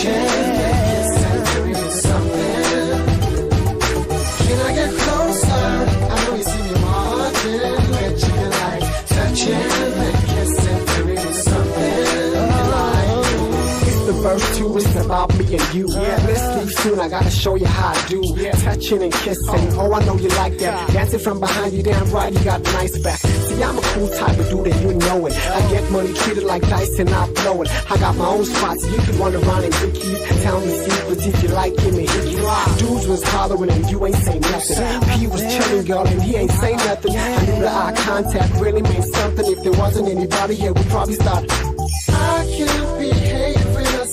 watching, maybe it's something. Can I get closer? I know you see me watching, but you like touching, kissing, maybe it's something. The verse 2 is about me and you. Let's leave soon, I gotta show you how I do. Touching and kissing, oh I know you like that. Dancing from behind you, damn right, you got a nice back. See, I'm a cool type of dude and you know it. I get money treated like dice and I blow it. I got my own spots, you can run around and get keys. Tell me secrets if you like, give me hickeys. Dudes was hollering and you ain't say nothing. P was chilling, girl, and he ain't say nothing. I knew the eye contact really meant something. If there wasn't anybody here, we'd probably start. I can't behave.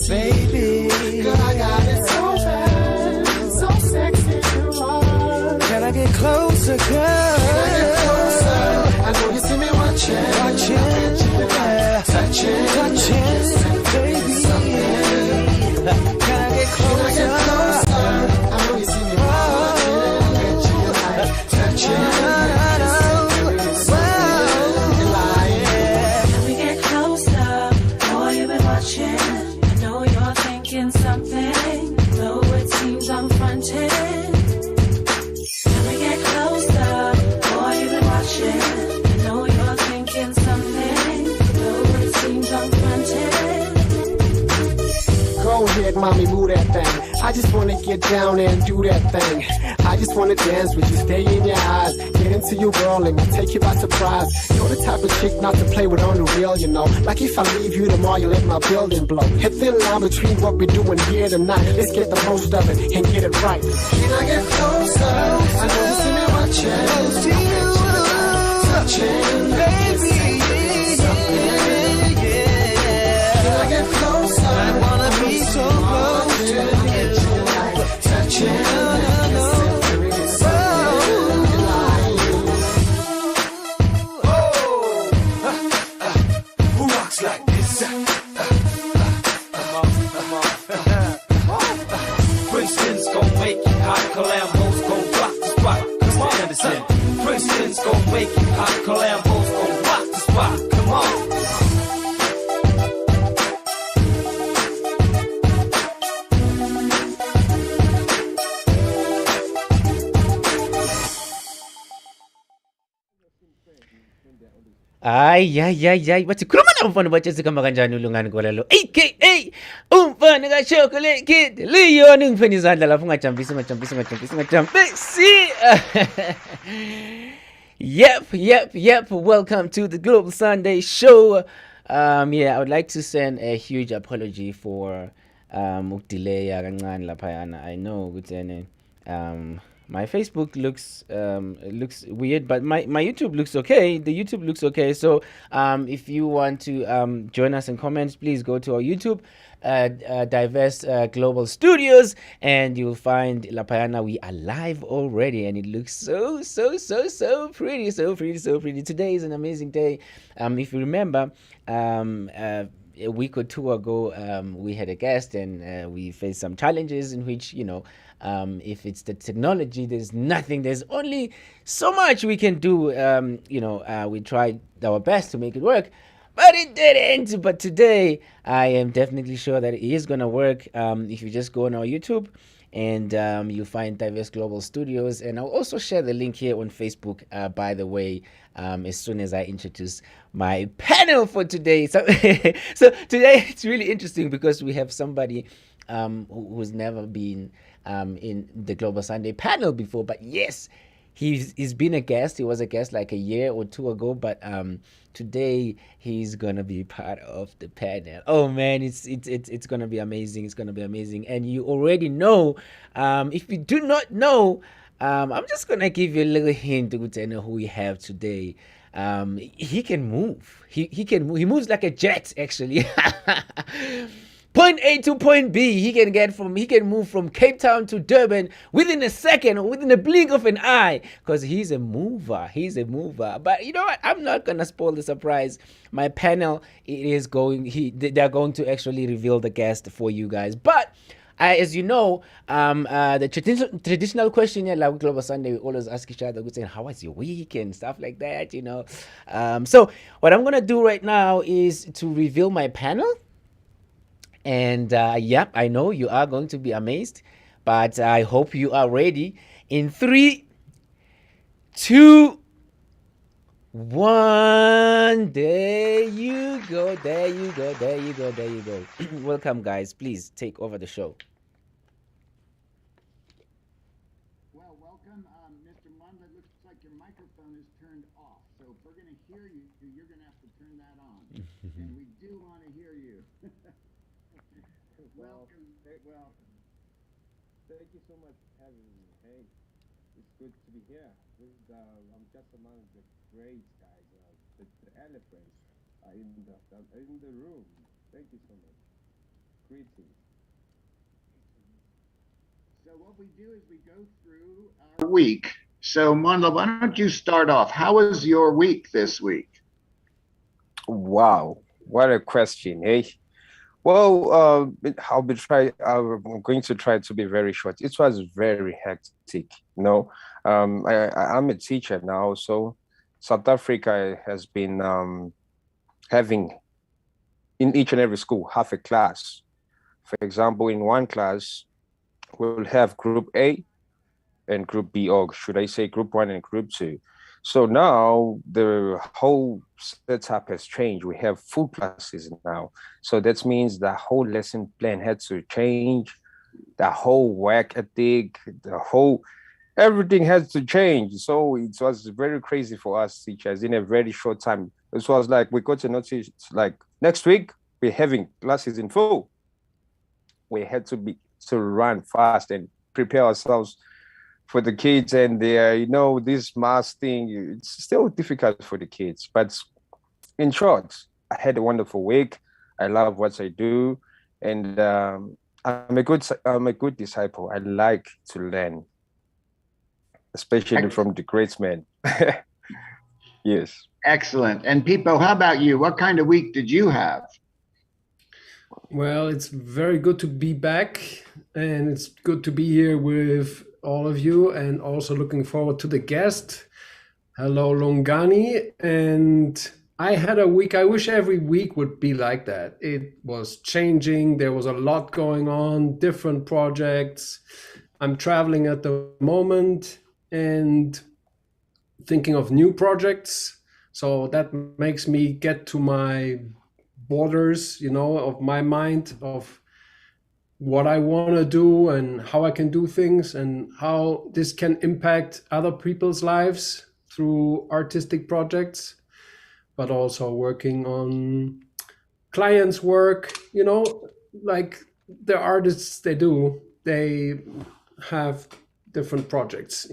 Baby, girl, I got it so fast, so sexy you are. Can I get closer, girl? Can I get closer? I know you see me watching, touching, baby. Can I get closer? I know you see me watching, touching. Can we get closer? Boy, you've been watching. Something, though it seems I'm fronting. Can we get closer? Boy, you've been watching. I know you're thinking something, though it seems I'm fronting. Go ahead, mommy, move that thing. I just wanna get down and do that thing. I just wanna dance with you, stay in your eyes, get into your world and take you by surprise. You're the type of chick not to play with on the real, you know. Like if I leave you tomorrow, you let my building blow. Hit the line between what we're doing here tonight. Let's get the most of it and get it right. Can I get closer? I know you see me watching. Close to you, touching, baby. Can I get closer? I wanna be so close to you, touching. Colambos gon' rock the spot. Come on, Anderson. Princeton's gon' make it hot. Colambos gon' rock the spot. Come on. Ay, bathi khuluma nomfana batshezi kamba kanjani ulungani kwalalo aka umfana ka chocolate kid Leon ngifeni izandla lapho ungajambisi Yep, welcome to the Global Sunday Show. I would like to send a huge apology for ukudelay kancane laphayana. I know ukuthi my Facebook looks weird, but my YouTube looks okay. The YouTube looks okay. So if you want to join us in comments, please go to our YouTube, Diverse Global Studios, and you'll find Lapayana. We are live already, and it looks so pretty, so pretty. Today is an amazing day. If you remember, a week or two ago, we had a guest, and we faced some challenges in which, if it's the technology, there's only so much we can do. We tried our best to make it work, but it didn't. But today, I am definitely sure that it is going to work. If you just go on our YouTube, and you'll find Diverse Global Studios, and I'll also share the link here on Facebook, by the way, as soon as I introduce my panel for today. So today it's really interesting because we have somebody who's never been in the Global Sunday panel before, but yes, he's been a guest. He was a guest like a year or two ago, but today he's gonna be part of the panel. Oh man, it's gonna be amazing. It's gonna be amazing. And you already know, if you do not know, I'm just gonna give you a little hint to know who we have today. He can move. He can move. He moves like a jet, actually. Point A to point B, he can move from Cape Town to Durban within a second or within a blink of an eye, because he's a mover. But you know what? I'm not gonna spoil the surprise. My panel they're going to actually reveal the guest for you guys. But as you know, the traditional question here, like Global Sunday, we always ask each other, saying, how was your week and stuff like that, So what I'm gonna do right now is to reveal my panel. And yep, I know you are going to be amazed, but I hope you are ready. In 3, 2, 1. There you go. There you go. There you go. There you go. Welcome, guys. Please take over the show. Well, welcome, Mr. Munda. Looks like your microphone is turned off. So if we're going to hear you, you're going to have to turn that on. And we do want to hear you. Welcome. Well, thank you so much for having me. Hey, it's good to be here. I'm just among the great guys, the elephants in the room. Thank you so much. Greetings. So what we do is we go through our week. So Munda, why don't you start off? How was your week this week? Wow, what a question, hey? Well, I'm going to try to be very short. It was very hectic, you know. I'm a teacher now, so South Africa has been having in each and every school half a class. For example, in one class, we'll have group A and group B, or should I say group 1 and group 2. So now the whole setup has changed. We have full classes now. So that means the whole lesson plan had to change, the whole work ethic, everything had to change. So it was very crazy for us teachers in a very short time. It was like we got to notice like next week we're having classes in full. We had to run fast and prepare ourselves for the kids, and this mask thing, it's still difficult for the kids. But in short, I had a wonderful week. I love what I do, and I'm a good disciple. I like to learn, especially from the great men. Yes. Excellent. And Pipo, how about you? What kind of week did you have? Well, it's very good to be back, and it's good to be here with all of you, and also looking forward to the guest. Hello, Longani. And I had a week, I wish every week would be like that. It was changing. There was a lot going on, different projects. I'm traveling at the moment and thinking of new projects. So that makes me get to my borders, of my mind, of what I want to do and how I can do things and how this can impact other people's lives through artistic projects, but also working on clients' work, like the artists, they have different projects,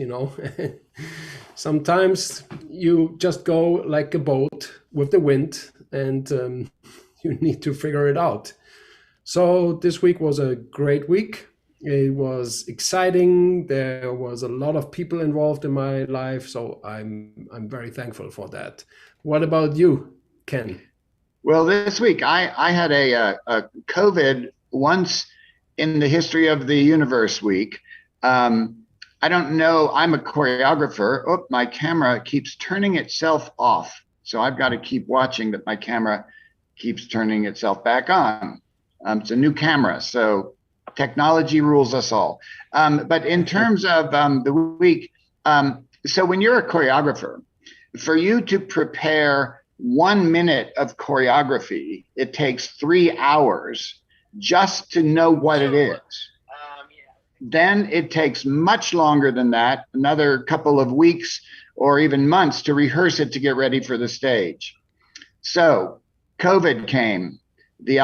Sometimes you just go like a boat with the wind, and you need to figure it out. So this week was a great week. It was exciting. There was a lot of people involved in my life, so I'm very thankful for that. What about you, Ken? Well, this week I had a COVID once in the history of the universe week. I don't know. I'm a choreographer. Oh, my camera keeps turning itself off, so I've got to keep watching that my camera keeps turning itself back on. It's a new camera, so technology rules us all. But in terms of the week, so when you're a choreographer, for you to prepare 1 minute of choreography, it takes 3 hours just to know what it is. Then it takes much longer than that, another couple of weeks or even months to rehearse it to get ready for the stage. So COVID came. The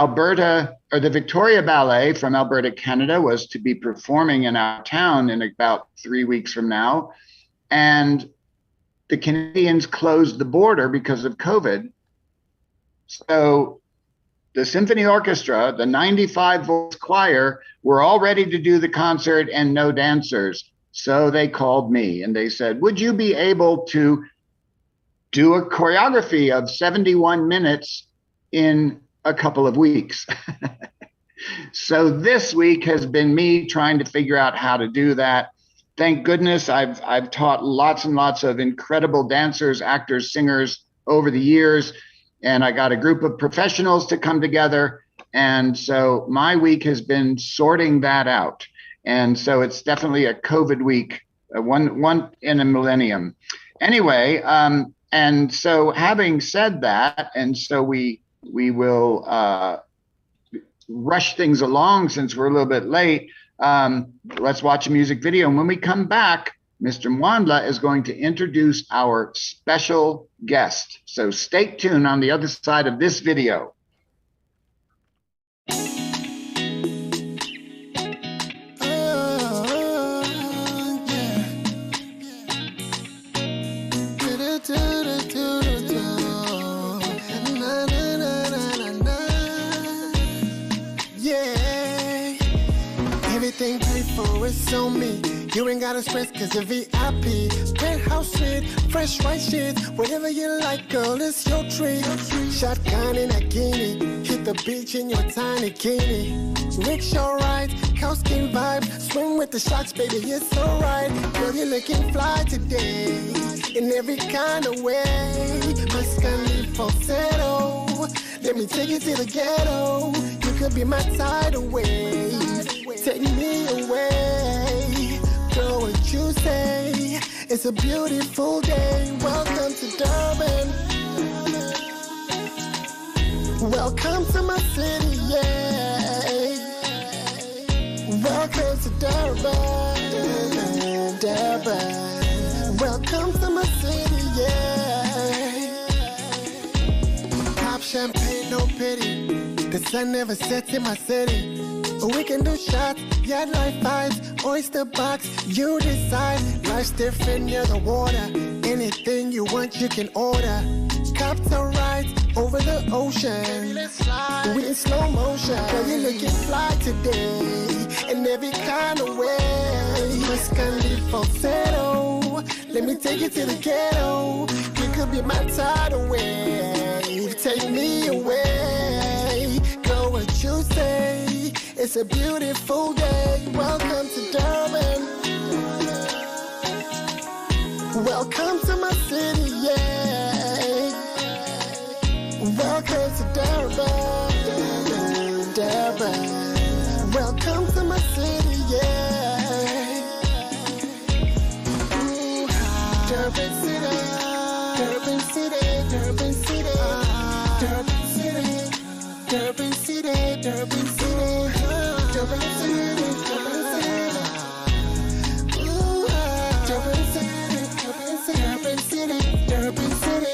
Victoria Ballet from Alberta, Canada was to be performing in our town in about 3 weeks from now. And the Canadians closed the border because of COVID. So the symphony orchestra, the 95 voice choir, were all ready to do the concert and no dancers. So they called me and they said, would you be able to do a choreography of 71 minutes in a couple of weeks? So this week has been me trying to figure out how to do that. Thank goodness I've taught lots and lots of incredible dancers, actors, singers over the years. And I got a group of professionals to come together And so my week has been sorting that out. And so it's definitely a COVID week, one in a millennium. Anyway, and so having said that, and so we will rush things along since we're a little bit late. Let's watch a music video. And when we come back, Mr. Mwandla is going to introduce our special guest. So stay tuned on the other side of this video. Everything paid for, it's on me. You ain't gotta stress cause you're VIP. Penthouse suite, fresh white sheets. Whatever you like, girl, it's your treat. Shotgun in a guinea. Hit the beach in your tiny bikini. Rickshaw ride, house king vibe. Swim with the sharks, baby, it's alright. Girl, you're looking fly today. In every kind of way. Muscally falsetto. Let me take you to the ghetto. You could be my tidal wave. Take me away. Girl, what you say? It's a beautiful day. Welcome to Durban. Welcome to my city, yeah. Welcome to Durban. Durban. Welcome to my city, yeah. Pop champagne, no pity. The sun never sets in my city. We can do shots, yeah, life vibes, oyster box, you decide. Life's different near the water. Anything you want, you can order. Copter rides over the ocean. We in slow motion. Girl, you're looking fly today. In every kind of way. Muscally falsetto. Let me take you to the ghetto. You could be my tidal wave. Take me away. Girl, what you say? It's a beautiful day. Welcome to Durban. Welcome to my city, yeah. Welcome to Durban. Durban. Welcome to my city, yeah. Ooh, Durban City. Durban City. Durban City. Durban City. Durban City. Durban City. Durban City, Durban City. Ooh, Durban City, Durban City, Durban City.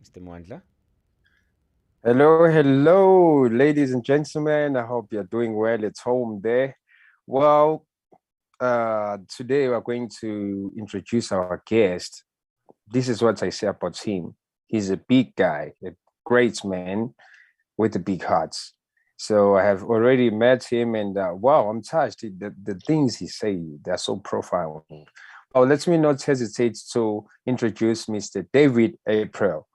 Mr. Mwandla. Hello, ladies and gentlemen. I hope you're doing well at home there. Well, today we're going to introduce our guest. This is what I say about him. He's a big guy, a great man with a big heart. So I have already met him and wow, I'm touched. The things he says, they're so profound. Oh, let me not hesitate to introduce Mr. David April.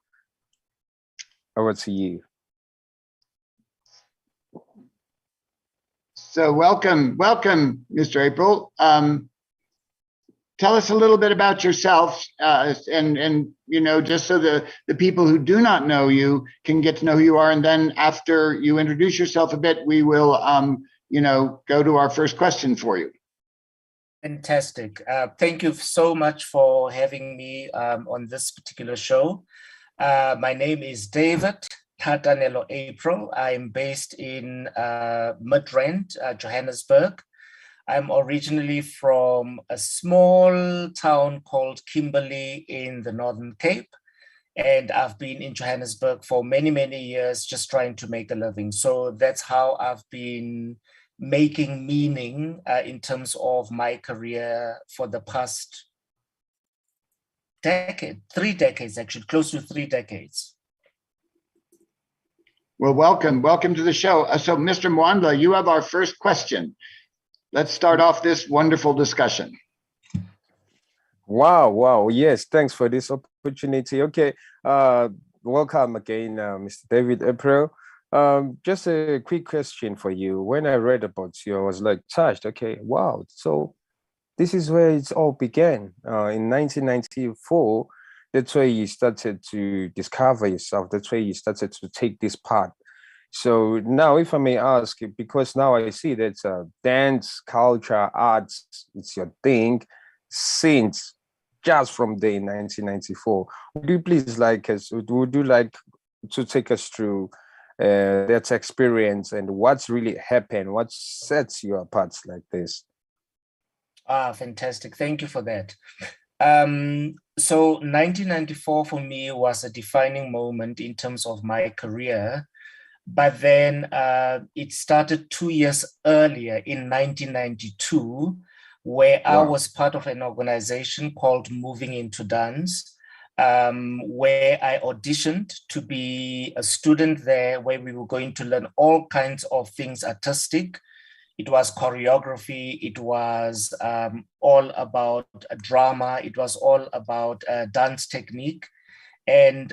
Over to you. So welcome, Mr. April. Tell us a little bit about yourself, and you know, just so the people who do not know you can get to know who you are, and then after you introduce yourself a bit, we will, you know, go to our first question for you. Fantastic. Thank you so much for having me on this particular show. My name is David Thatanelo April. I'm based in Midrand, Johannesburg. I'm originally from a small town called Kimberley in the Northern Cape. And I've been in Johannesburg for many, many years, just trying to make a living. So that's how I've been making meaning in terms of my career for the past 3 decades, actually, close to 3 decades. Well, welcome to the show. So, Mr. Mwandla, you have our first question. Let's start off this wonderful discussion. Wow. Yes, thanks for this opportunity. Okay, welcome again, Mr. David April. Just a quick question for you. When I read about you, I was like touched. Okay, wow. So this is where it all began. In 1994, that's where you started to discover yourself. That's where you started to take this path. So now, if I may ask, because now I see that dance, culture, arts, it's your thing since just from day 1994. Would you please would you like to take us through that experience and what's really happened? What sets you apart like this? Fantastic. Thank you for that. So 1994 for me was a defining moment in terms of my career. But then it started 2 years earlier in 1992, where I was part of an organization called Moving Into Dance, where I auditioned to be a student there, where we were going to learn all kinds of things artistic. It was choreography, it was all about drama, it was all about dance technique. And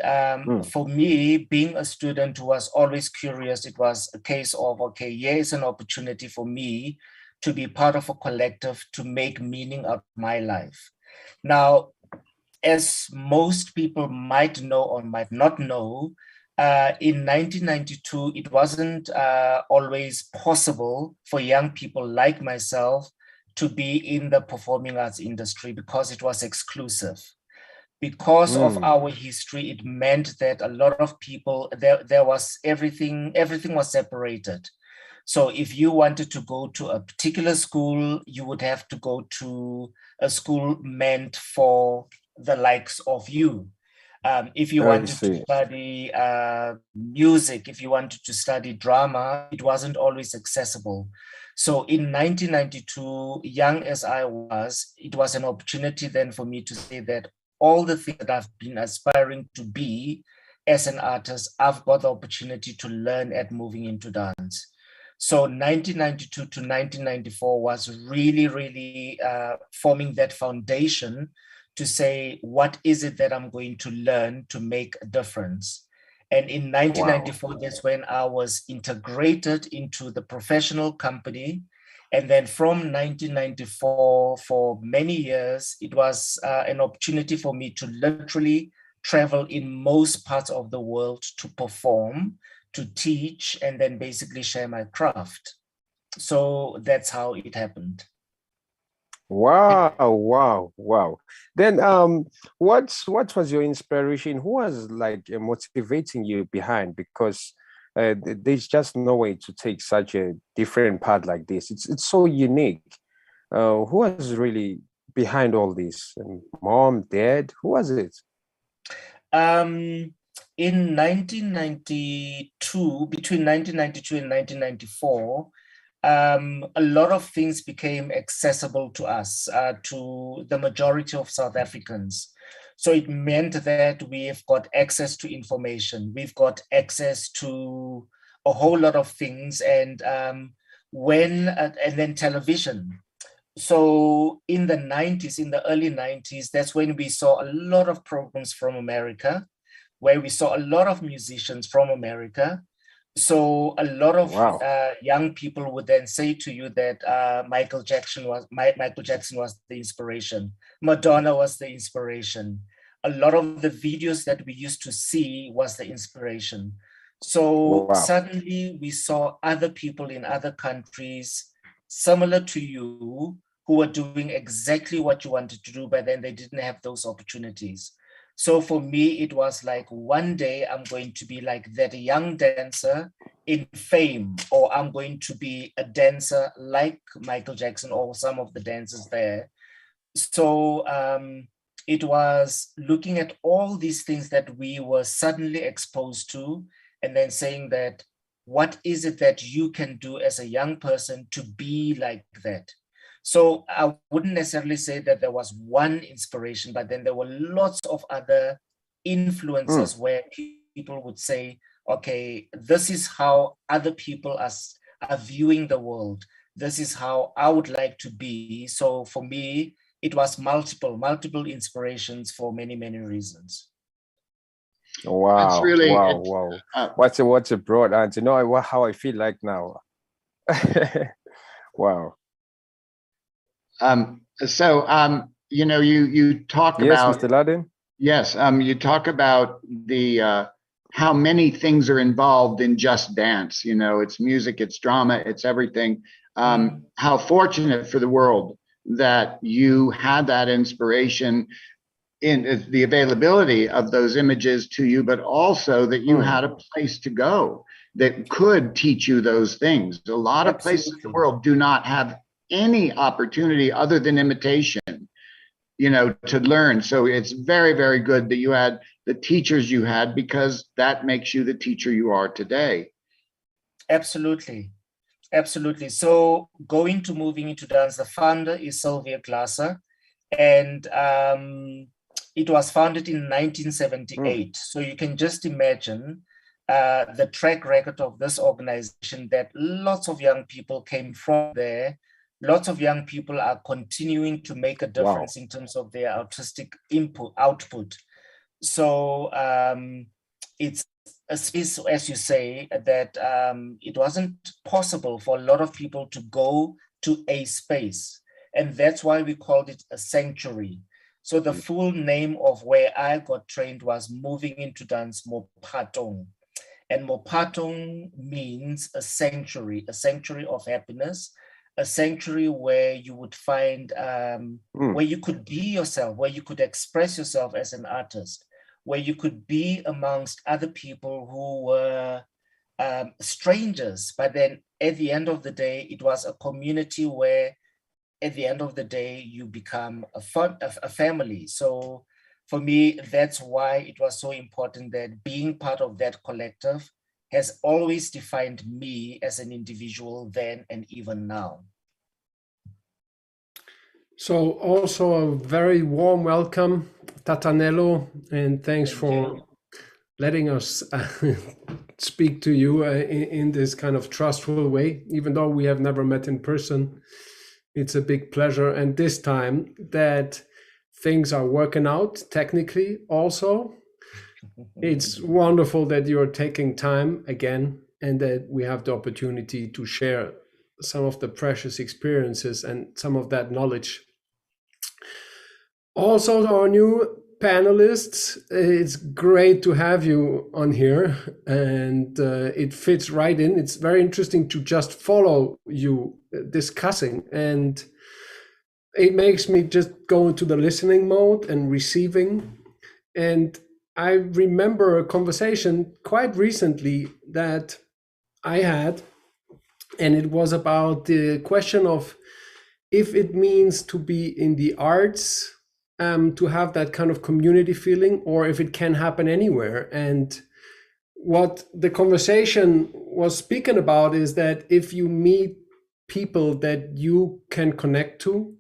for me, being a student who was always curious, it was a case of, okay, here's an opportunity for me to be part of a collective to make meaning out of my life. Now, as most people might know or might not know, in 1992, it wasn't always possible for young people like myself to be in the performing arts industry because it was exclusive. Because of our history, it meant that a lot of people, there was everything was separated. So if you wanted to go to a particular school, you would have to go to a school meant for the likes of you. If you wanted to study music, if you wanted to study drama, it wasn't always accessible. So in 1992, young as I was, it was an opportunity then for me to say that all the things that I've been aspiring to be as an artist, I've got the opportunity to learn at Moving Into Dance. So 1992 to 1994 was really forming that foundation to say, what is it that I'm going to learn to make a difference? And in 1994, that's when I was integrated into the professional company. And then from 1994, for many years, it was an opportunity for me to literally travel in most parts of the world to perform, to teach, and then basically share my craft. So that's how it happened. Wow. Then what was your inspiration? Who was like motivating you behind? Because there's just no way to take such a different path like this. It's so unique. Who was really behind all this? Mom, dad, who was it? In 1992, between 1992 and 1994, a lot of things became accessible to us, to the majority of South Africans. So it meant that we've got access to information, we've got access to a whole lot of things, and then television. So in the 90s, in the early 90s, that's when we saw a lot of programs from America, where we saw a lot of musicians from America. So a lot of young people would then say to you that Michael Jackson was the inspiration. Madonna was the inspiration. A lot of the videos that we used to see was the inspiration. So suddenly we saw other people in other countries similar to you who were doing exactly what you wanted to do, but then they didn't have those opportunities. So for me, it was like, one day I'm going to be like that young dancer in fame, or I'm going to be a dancer like Michael Jackson or some of the dancers there. So it was looking at all these things that we were suddenly exposed to, and then saying that, what is it that you can do as a young person to be like that? So I wouldn't necessarily say that there was one inspiration, but then there were lots of other influences where people would say, okay, this is how other people are viewing the world. This is how I would like to be. So for me, it was multiple inspirations for many, many reasons. Wow! It's really wow! What's a broad answer? No, how I feel like now. Wow. You know, you talk Yes, about Mr. Laden. yes, you talk about the how many things are involved in just dance. You know, it's music, it's drama, it's everything. How fortunate for the world that you had that inspiration in the availability of those images to you, but also that you had a place to go that could teach you those things. A lot of places in the world do not have any opportunity other than imitation, you know, to learn. So it's very, very good that you had the teachers you had, because that makes you the teacher you are today. Absolutely. So moving into dance, the founder is Sylvia Glasser, and it was founded in 1978. So you can just imagine the track record of this organization, that lots of young people came from there. Lots of young people are continuing to make a difference in terms of their artistic output. So it's a space, as you say, that it wasn't possible for a lot of people to go to a space. And that's why we called it a sanctuary. So the full name of where I got trained was Moving into Dance Mophatong. And Mophatong means a sanctuary of happiness, a sanctuary where you would find, where you could be yourself, where you could express yourself as an artist, where you could be amongst other people who were strangers. But then at the end of the day, it was a community where at the end of the day, you become a family. So for me, that's why it was so important that being part of that collective has always defined me as an individual then and even now. So also a very warm welcome, Thatanelo, and thanks for letting us speak to you in this kind of trustful way, even though we have never met in person. It's a big pleasure. And this time that things are working out technically also, it's wonderful that you're taking time again and that we have the opportunity to share some of the precious experiences and some of that knowledge. Also, our new panelists, it's great to have you on here, and it fits right in. It's very interesting to just follow you discussing, and it makes me just go into the listening mode and receiving. And I remember a conversation quite recently that I had, and it was about the question of if it means to be in the arts, to have that kind of community feeling, or if it can happen anywhere. And what the conversation was speaking about is that if you meet people that you can connect to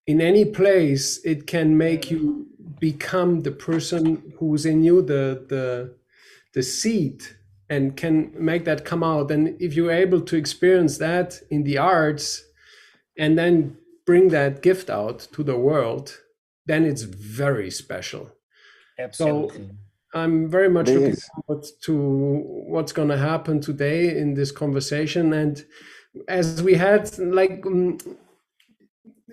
in any place, it can make you become the person who's in you, the seed, and can make that come out. And if you're able to experience that in the arts and then bring that gift out to the world, then it's very special. Absolutely. So I'm very much looking forward to what's going to happen today in this conversation. And as we had like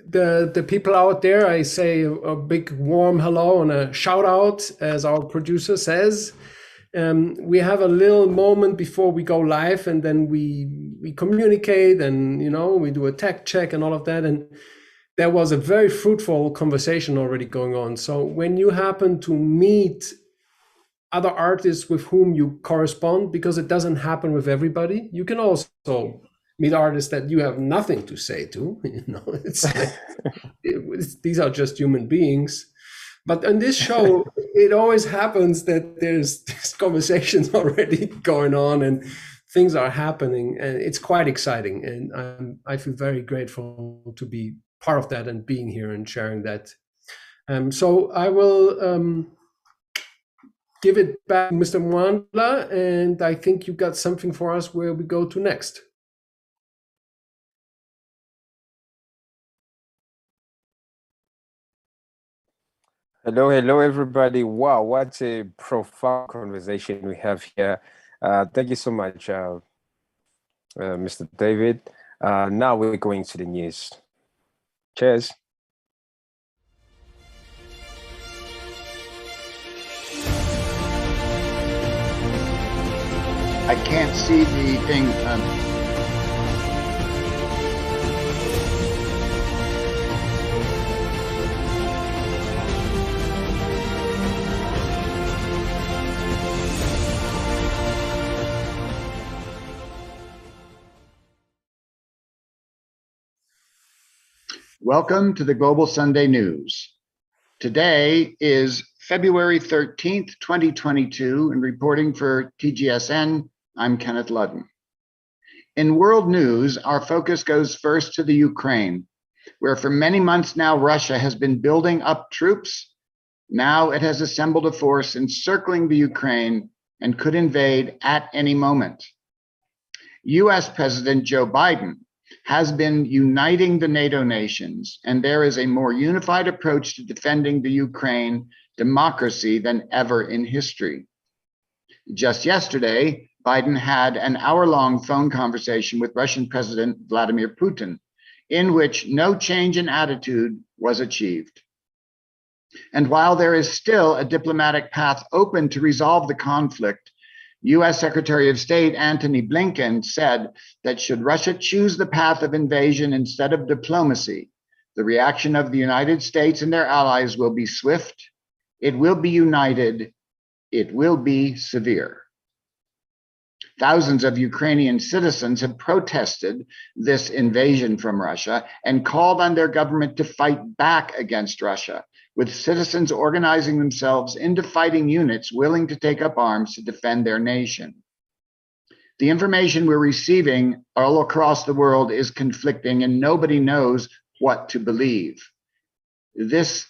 the people out there, I say a big warm hello and a shout out, as our producer says. We have a little moment before we go live, and then we communicate, and we do a tech check and all of that. And there was a very fruitful conversation already going on. So when you happen to meet other artists with whom you correspond, because it doesn't happen with everybody, you can also meet artists that you have nothing to say to. These are just human beings. But on this show, it always happens that there's conversations already going on, and things are happening, and it's quite exciting. And I feel very grateful to be part of that and being here and sharing that. So I will give it back to Mr. Mwandla, and I think you got something for us where we go to next. Hello, everybody. Wow, what a profound conversation we have here. Thank you so much, Mr. David. Now we're going to the news. Cheers. I can't see the thing. Welcome to the Global Sunday News. Today is February 13th, 2022, and reporting for TGSN, I'm Kenneth Ludden. In world news, our focus goes first to the Ukraine, where for many months now, Russia has been building up troops. Now it has assembled a force encircling the Ukraine and could invade at any moment. US President Joe Biden has been uniting the NATO nations, and there is a more unified approach to defending the Ukraine democracy than ever in history. Just yesterday, Biden had an hour-long phone conversation with Russian President Vladimir Putin, in which no change in attitude was achieved. And while there is still a diplomatic path open to resolve the conflict, US Secretary of State Antony Blinken said that should Russia choose the path of invasion instead of diplomacy, the reaction of the United States and their allies will be swift, it will be united, it will be severe. Thousands of Ukrainian citizens have protested this invasion from Russia and called on their government to fight back against Russia, with citizens organizing themselves into fighting units willing to take up arms to defend their nation. The information we're receiving all across the world is conflicting, and nobody knows what to believe. This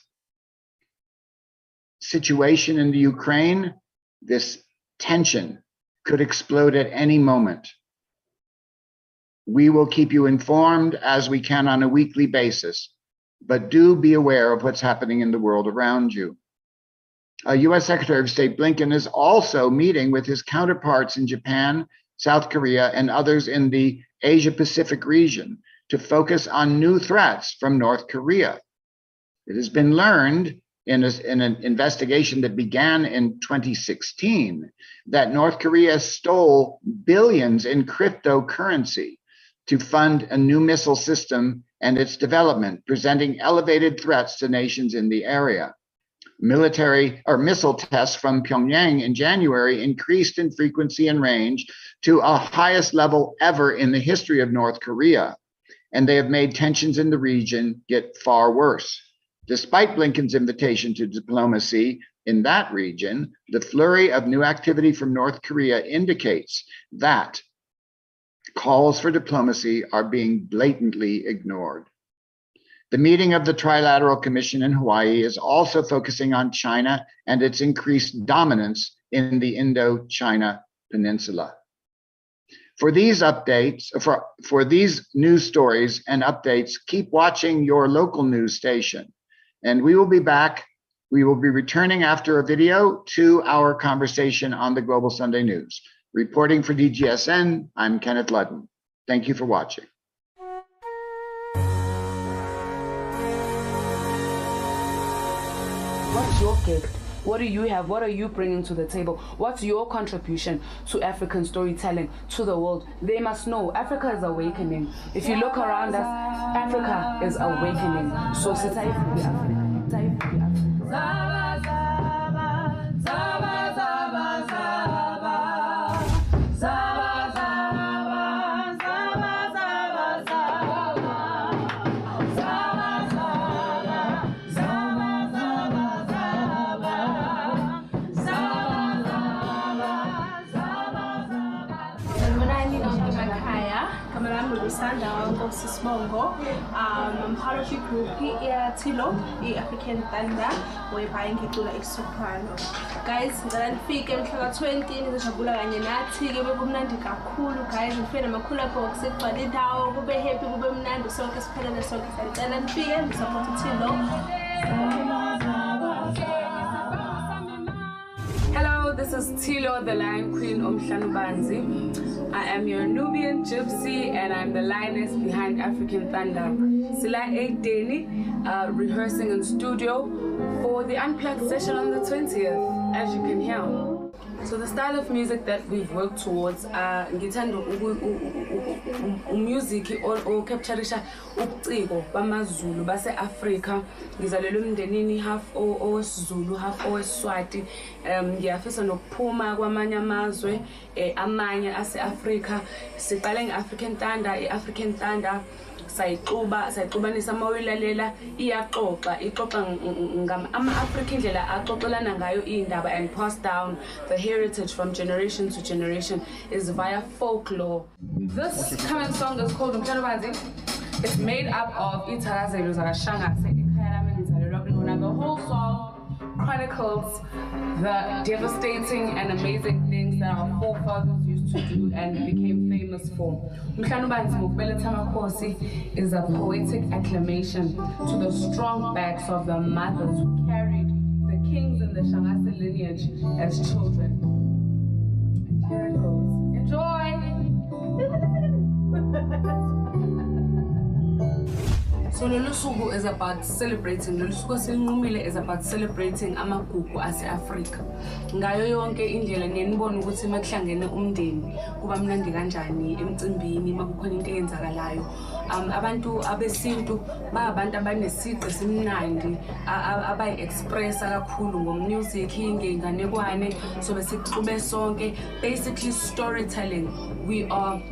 situation in the Ukraine, this tension, could explode at any moment. We will keep you informed as we can on a weekly basis, but do be aware of what's happening in the world around you. US Secretary of State Blinken is also meeting with his counterparts in Japan, South Korea, and others in the Asia-Pacific region to focus on new threats from North Korea. It has been learned in an investigation that began in 2016 that North Korea stole billions in cryptocurrency to fund a new missile system and its development, presenting elevated threats to nations in the area. Military or missile tests from Pyongyang in January increased in frequency and range to a highest level ever in the history of North Korea, and they have made tensions in the region get far worse. Despite Blinken's invitation to diplomacy in that region, the flurry of new activity from North Korea indicates that calls for diplomacy are being blatantly ignored. The meeting of the Trilateral Commission in Hawaii is also focusing on China and its increased dominance in the Indo-China Peninsula. For these updates, for these news stories and updates, keep watching your local news station. And we will be back. We will be returning after a video to our conversation on the Global Sunday News. Reporting for DGSN, I'm Kenneth Ludden. Thank you for watching. What's your gift? What do you have? What are you bringing to the table? What's your contribution to African storytelling, to the world? They must know Africa is awakening. If you look around us, Africa is awakening. So When I Usanda Ngosi Smongo. I'm part of the group Tilo, the African Thunder, whereby ngicula isoprano. Guys, ngicela nifike mhla ka-20 nizojabula kanye nathi kube kumnandi kakhulu guys, nifike namakhula box kugcwale indawo kube happy kube mnandi sonke siphelele sonke. Ngicela nifike nisupport Tilo. Hello, this is Tilo, the Lion Queen Omhlanubanzi. I am your Nubian gypsy and I'm the lioness behind African Thunder. Sila 8 Deni, rehearsing in studio for the unplugged session on the 20th, as you can hear. So the style of music that we've worked towards, ngithanda music or captureisha ubuciko bamaZulu base Africa. Ngizalelwe emndenini half owesiZulu half owesiswati. Ngiyafisa nokuphuma kwamanye amazwe amanye ase Africa. Siqale ngeAfrican Thunder, iAfrican Thunder sayixubanisa mawilalela ixoxa ama-Africa indlela axoxelana ngayo indaba and pass down the heritage from generation to generation is via folklore. This current song is called Umhlanubanzi. It's made up of ithakazelo zakashangase ekhaya lami ngizalelwa kulona. The whole song chronicles the devastating and amazing things that our forefathers used to do and became famous for. Umhlanubanzi ngokubeletha amakhosi is a poetic acclamation to the strong backs of the mothers who carried the kings in the Shangase lineage as children. And here it goes. Enjoy! So lolu suku is about celebrating, lolu suku esinqumile is about celebrating amagugu ase-Africa. Ngayo yonke indlela ngenibona ukuthi makuhlangene umndeni kuba mnandi kanjani emcimbini makukhona into eyenzakalayo. Abantu abesintu abantu abanesiqu esimnandi abayi-expressa kakhulu ngomusic ngeinganekwane so besixube sonke. Basically storytelling. We are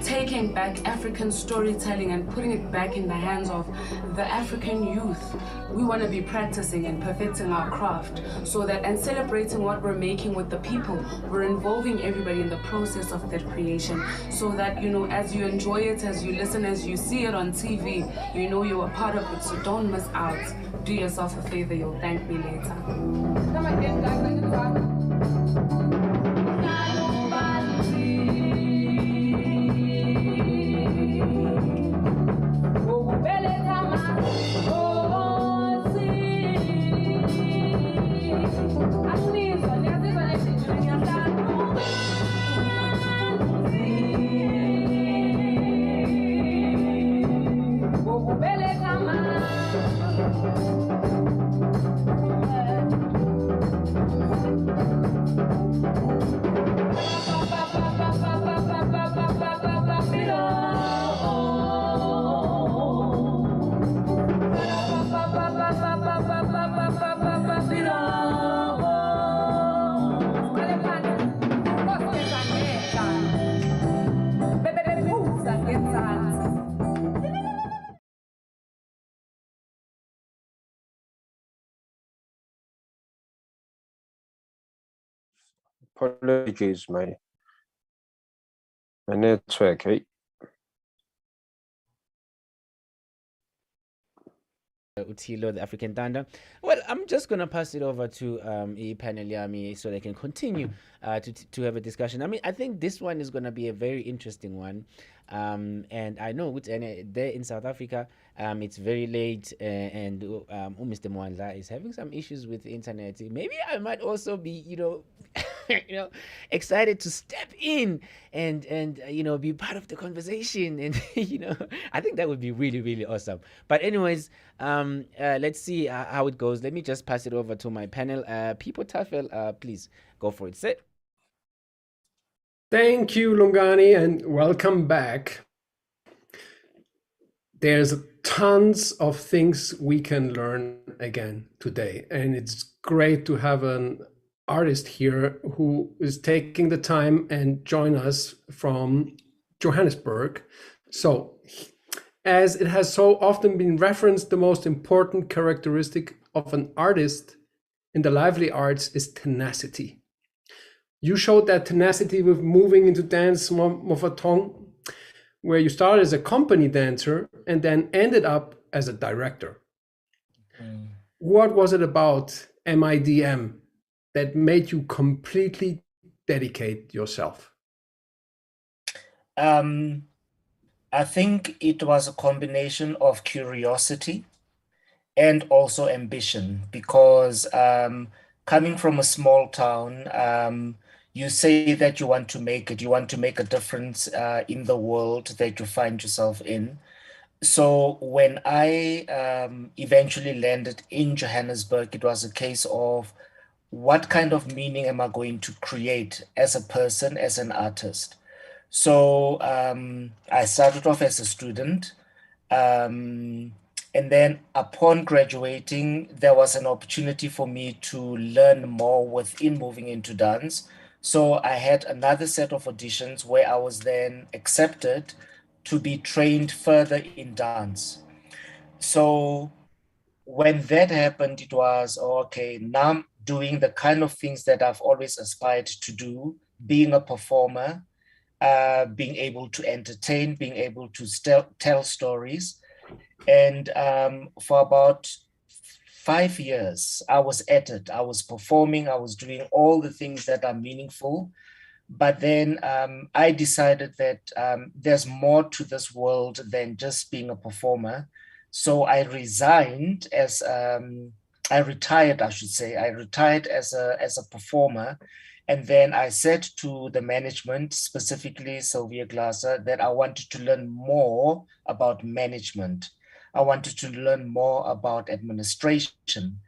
taking back African storytelling and putting it back in the hands of the African youth. We want to be practicing and perfecting our craft so that and celebrating what we're making with the people. We're involving everybody in the process of that creation so that, you know, as you enjoy it, as you listen, as you see it on TV, you know you're a part of it, so don't miss out. Do yourself a favor, you'll thank me later. Come again, guys. Apologies, my network, hey. Utilo, the African Thunder. Well, I'm just gonna pass it over to panel Yami so they can continue to have a discussion. I mean, I think this one is gonna be a very interesting one. And I know there in South Africa, it's very late, and Mr. Mwandla is having some issues with the internet. Maybe I might also be, excited to step in and be part of the conversation, and I think that would be really, really awesome. But anyways, let's see how it goes. Let me just pass it over to my panel. People Tafel, please go for it. Sit. Thank you, Longani, and welcome back. There's tons of things we can learn again today, and it's great to have an artist here who is taking the time and join us from Johannesburg. So, as it has so often been referenced, the most important characteristic of an artist in the lively arts is tenacity. You showed that tenacity with moving into dance, Mofatong. where you started as a company dancer and then ended up as a director. What was it about MIDM that made you completely dedicate yourself? I think it was a combination of curiosity and also ambition, because coming from a small town, you say that you want to make it, you want to make a difference in the world that you find yourself in. So when I eventually landed in Johannesburg, it was a case of what kind of meaning am I going to create as a person, as an artist? So I started off as a student. And then upon graduating, there was an opportunity for me to learn more within moving into dance. So I had another set of auditions where I was then accepted to be trained further in dance. So when that happened, it was okay, now I'm doing the kind of things that I've always aspired to do, being a performer, being able to entertain, being able to tell stories. And for about 5 years, I was at it. I was performing, I was doing all the things that are meaningful. But then I decided that there's more to this world than just being a performer. So I resigned as, I retired, I should say. I retired as a performer. And then I said to the management, specifically Sylvia Glasser, that I wanted to learn more about management. I wanted to learn more about administration.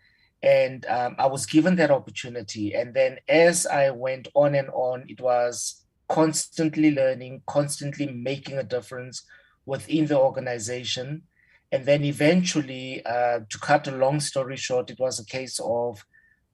And I was given that opportunity. And then as I went on and on, it was constantly learning, constantly making a difference within the organization. And then eventually, to cut a long story short, it was a case of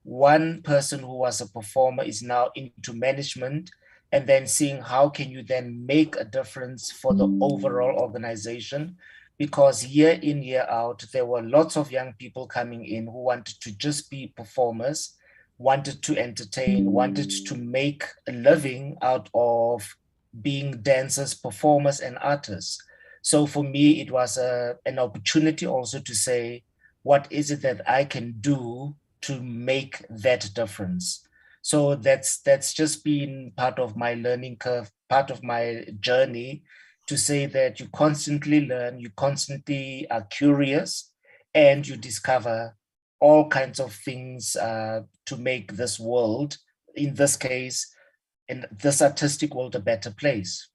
one person who was a performer is now into management, and then seeing how can you then make a difference for the overall organization. Because year in, year out, there were lots of young people coming in who wanted to just be performers, wanted to entertain, wanted to make a living out of being dancers, performers, and artists. So for me, it was an opportunity also to say, what is it that I can do to make that difference? So that's just been part of my learning curve, part of my journey, to say that you constantly learn, you constantly are curious, and you discover all kinds of things to make this world, in this case, in this artistic world, a better place.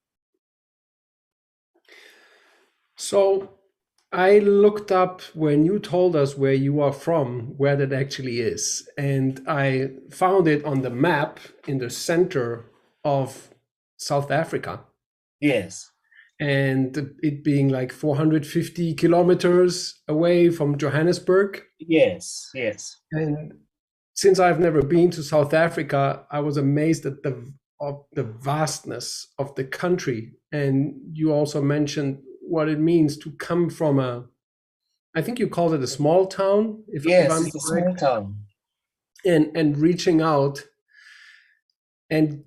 So I looked up when you told us where you are from, where that actually is. And I found it on the map in the center of South Africa. Yes. And it being like 450 kilometers away from Johannesburg. Yes, yes. And since I've never been to South Africa, I was amazed at the vastness of the country. And you also mentioned what it means to come from I think you called it a small town, if I'm it's a small town. And reaching out and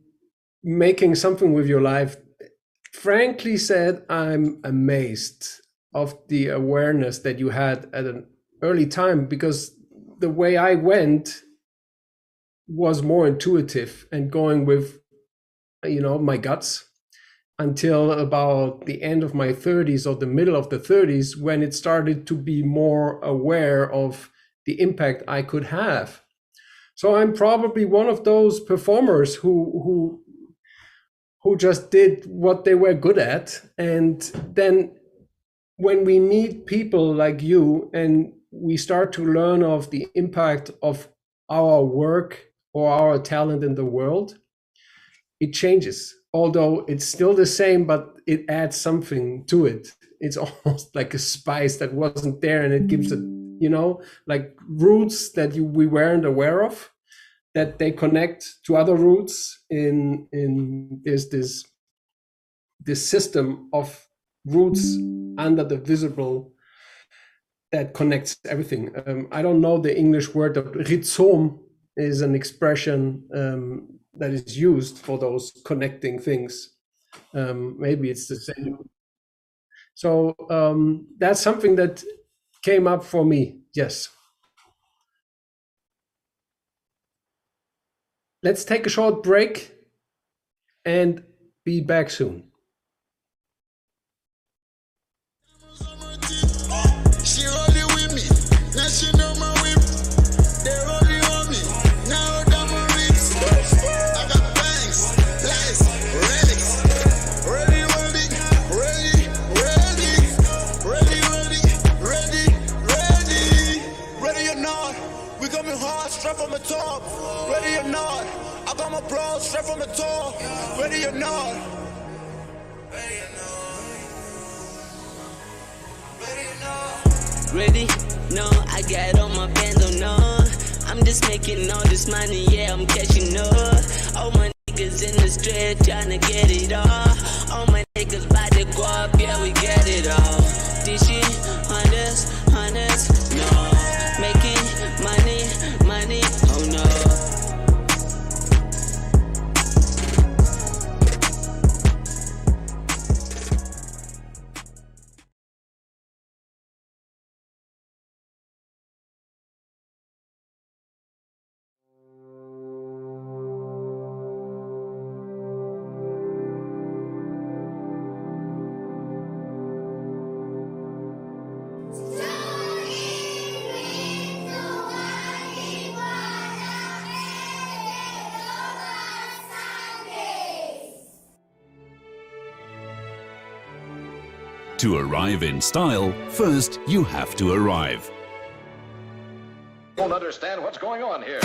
making something with your life. Frankly said, I'm amazed of the awareness that you had at an early time, because the way I went was more intuitive and going with, my guts, until about the end of my 30s or the middle of the 30s, when it started to be more aware of the impact I could have. So I'm probably one of those performers who just did what they were good at. And then when we meet people like you and we start to learn of the impact of our work or our talent in the world, it changes. Although it's still the same, but it adds something to it. It's almost like a spice that wasn't there, and it gives it, like roots that we weren't aware of, that they connect to other roots in there's this system of roots under the visible that connects everything. I don't know the English word. Rhizome is an expression that is used for those connecting things. Maybe it's the same. So that's something that came up for me. Yes. Let's take a short break and be back soon. She rolling with me, now she know my whip. They rolling on me, now down my wrist. I got bangs, lights, relics. Ready, ready, ready, ready, ready, ready, ready, ready. Ready or not, we coming hard, straight from the top. Ready or not, I got my bros straight from the top. Ready or not. Ready? No, I got all my bands on, no. I'm just making all this money, yeah, I'm cashing up. All my niggas in the street trying to get it all. All my niggas by the guap, yeah, we get it all. This shit, hundreds, no. Making money, oh no. To arrive in style, first you have to arrive. Don't understand what's going on here.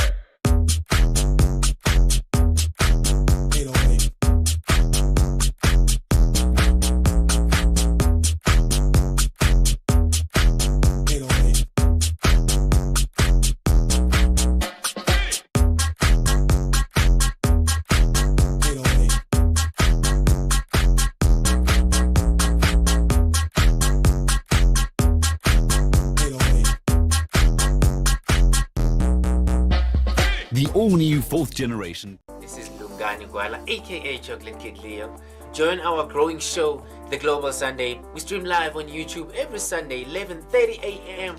The all-new fourth generation. This is Lungani Gwala, aka Chocolate Kid Leo. Join our growing show, The Global Sunday. We stream live on YouTube every Sunday, 11:30 a.m.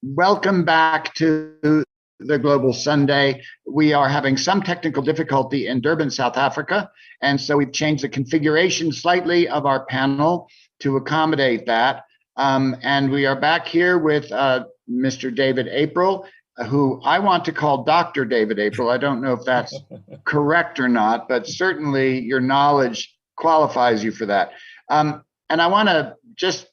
Welcome back to the Global Sunday. We are having some technical difficulty in Durban, South Africa, and so we've changed the configuration slightly of our panel to accommodate that. And we are back here with Mr. David April, who I want to call Dr. David April. I don't know if that's correct or not, but certainly your knowledge qualifies you for that. And I want to just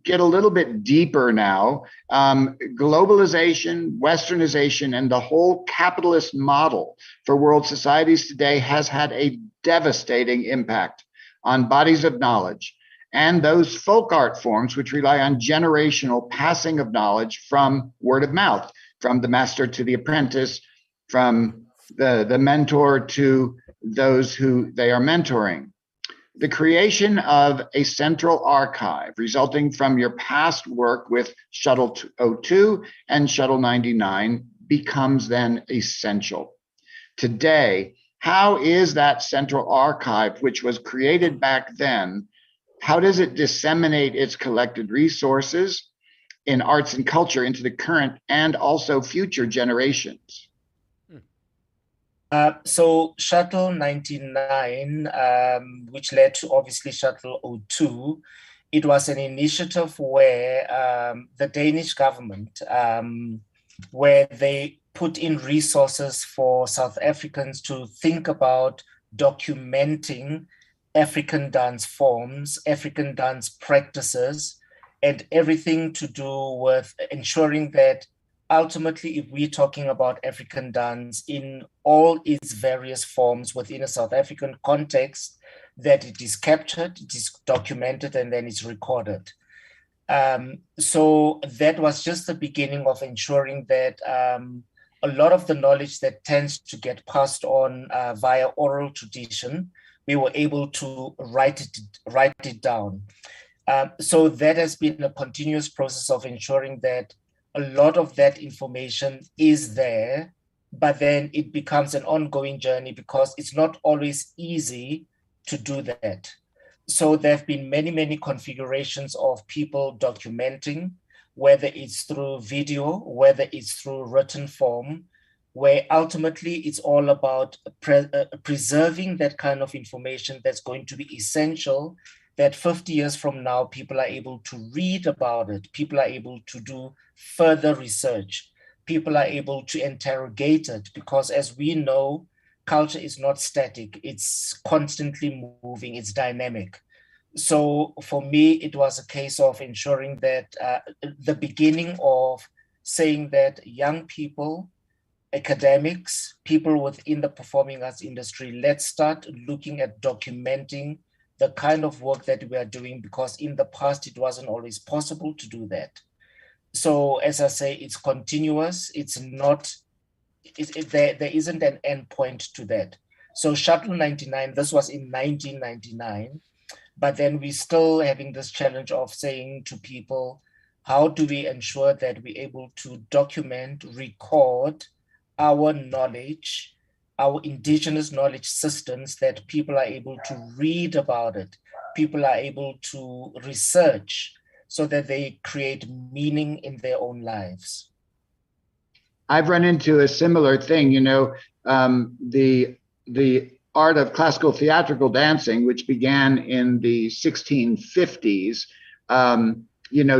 get a little bit deeper now. Globalization, Westernization, and the whole capitalist model for world societies today has had a devastating impact on bodies of knowledge and those folk art forms which rely on generational passing of knowledge from word of mouth, from the master to the apprentice, from the mentor to those who they are mentoring. The creation of a central archive resulting from your past work with Shuttle 02 and Shuttle 99 becomes then essential. Today, how is that central archive, which was created back then, how does it disseminate its collected resources in arts and culture into the current and also future generations? So Shuttle 99, which led to obviously Shuttle 02, it was an initiative where the Danish government, where they put in resources for South Africans to think about documenting African dance forms, African dance practices, and everything to do with ensuring that ultimately, if we're talking about African dance in all its various forms within a South African context, that it is captured, it is documented, and then it's recorded. So that was just the beginning of ensuring that a lot of the knowledge that tends to get passed on via oral tradition, we were able to write it down. So that has been a continuous process of ensuring that a lot of that information is there, but then it becomes an ongoing journey because it's not always easy to do that. So there have been many, many configurations of people documenting, whether it's through video, whether it's through written form, where ultimately it's all about preserving that kind of information that's going to be essential, that 50 years from now, people are able to read about it, people are able to do further research, people are able to interrogate it, because as we know, culture is not static, it's constantly moving, it's dynamic. So for me, it was a case of ensuring that the beginning of saying that young people, academics, people within the performing arts industry, let's start looking at documenting the kind of work that we are doing, because in the past, it wasn't always possible to do that. So as I say, it's continuous, it's not, there isn't an end point to that. So Shuttle 99, this was in 1999, but then we're still having this challenge of saying to people, how do we ensure that we're able to document, record our knowledge, our indigenous knowledge systems, that people are able to read about it, people are able to research, so that they create meaning in their own lives. I've run into a similar thing, the art of classical theatrical dancing, which began in the 1650s,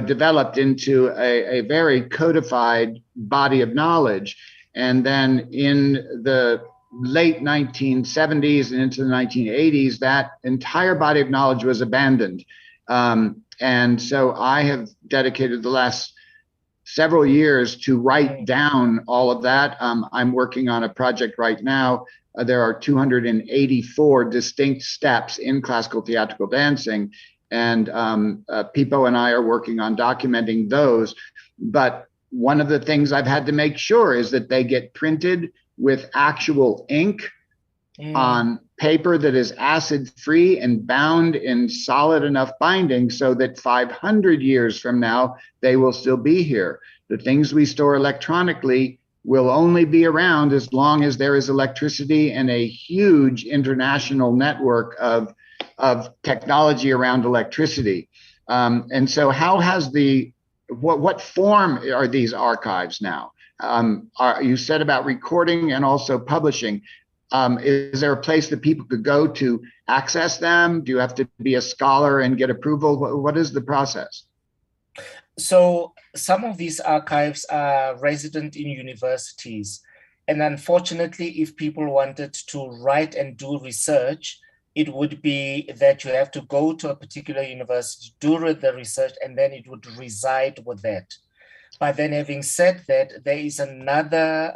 developed into a very codified body of knowledge. And then in the late 1970s and into the 1980s, that entire body of knowledge was abandoned. And so I have dedicated the last several years to write down all of that. I'm working on a project right now. There are 284 distinct steps in classical theatrical dancing, and Pipo and I are working on documenting those. But one of the things I've had to make sure is that they get printed with actual ink on paper that is acid-free and bound in solid enough binding so that 500 years from now, they will still be here. The things we store electronically will only be around as long as there is electricity and a huge international network of technology around electricity. And so how has what form are these archives now? You said about recording and also publishing. Is there a place that people could go to access them? Do you have to be a scholar and get approval? What is the process? So some of these archives are resident in universities. And unfortunately, if people wanted to write and do research, it would be that you have to go to a particular university, do the research, and then it would reside with that. But then having said that, there is another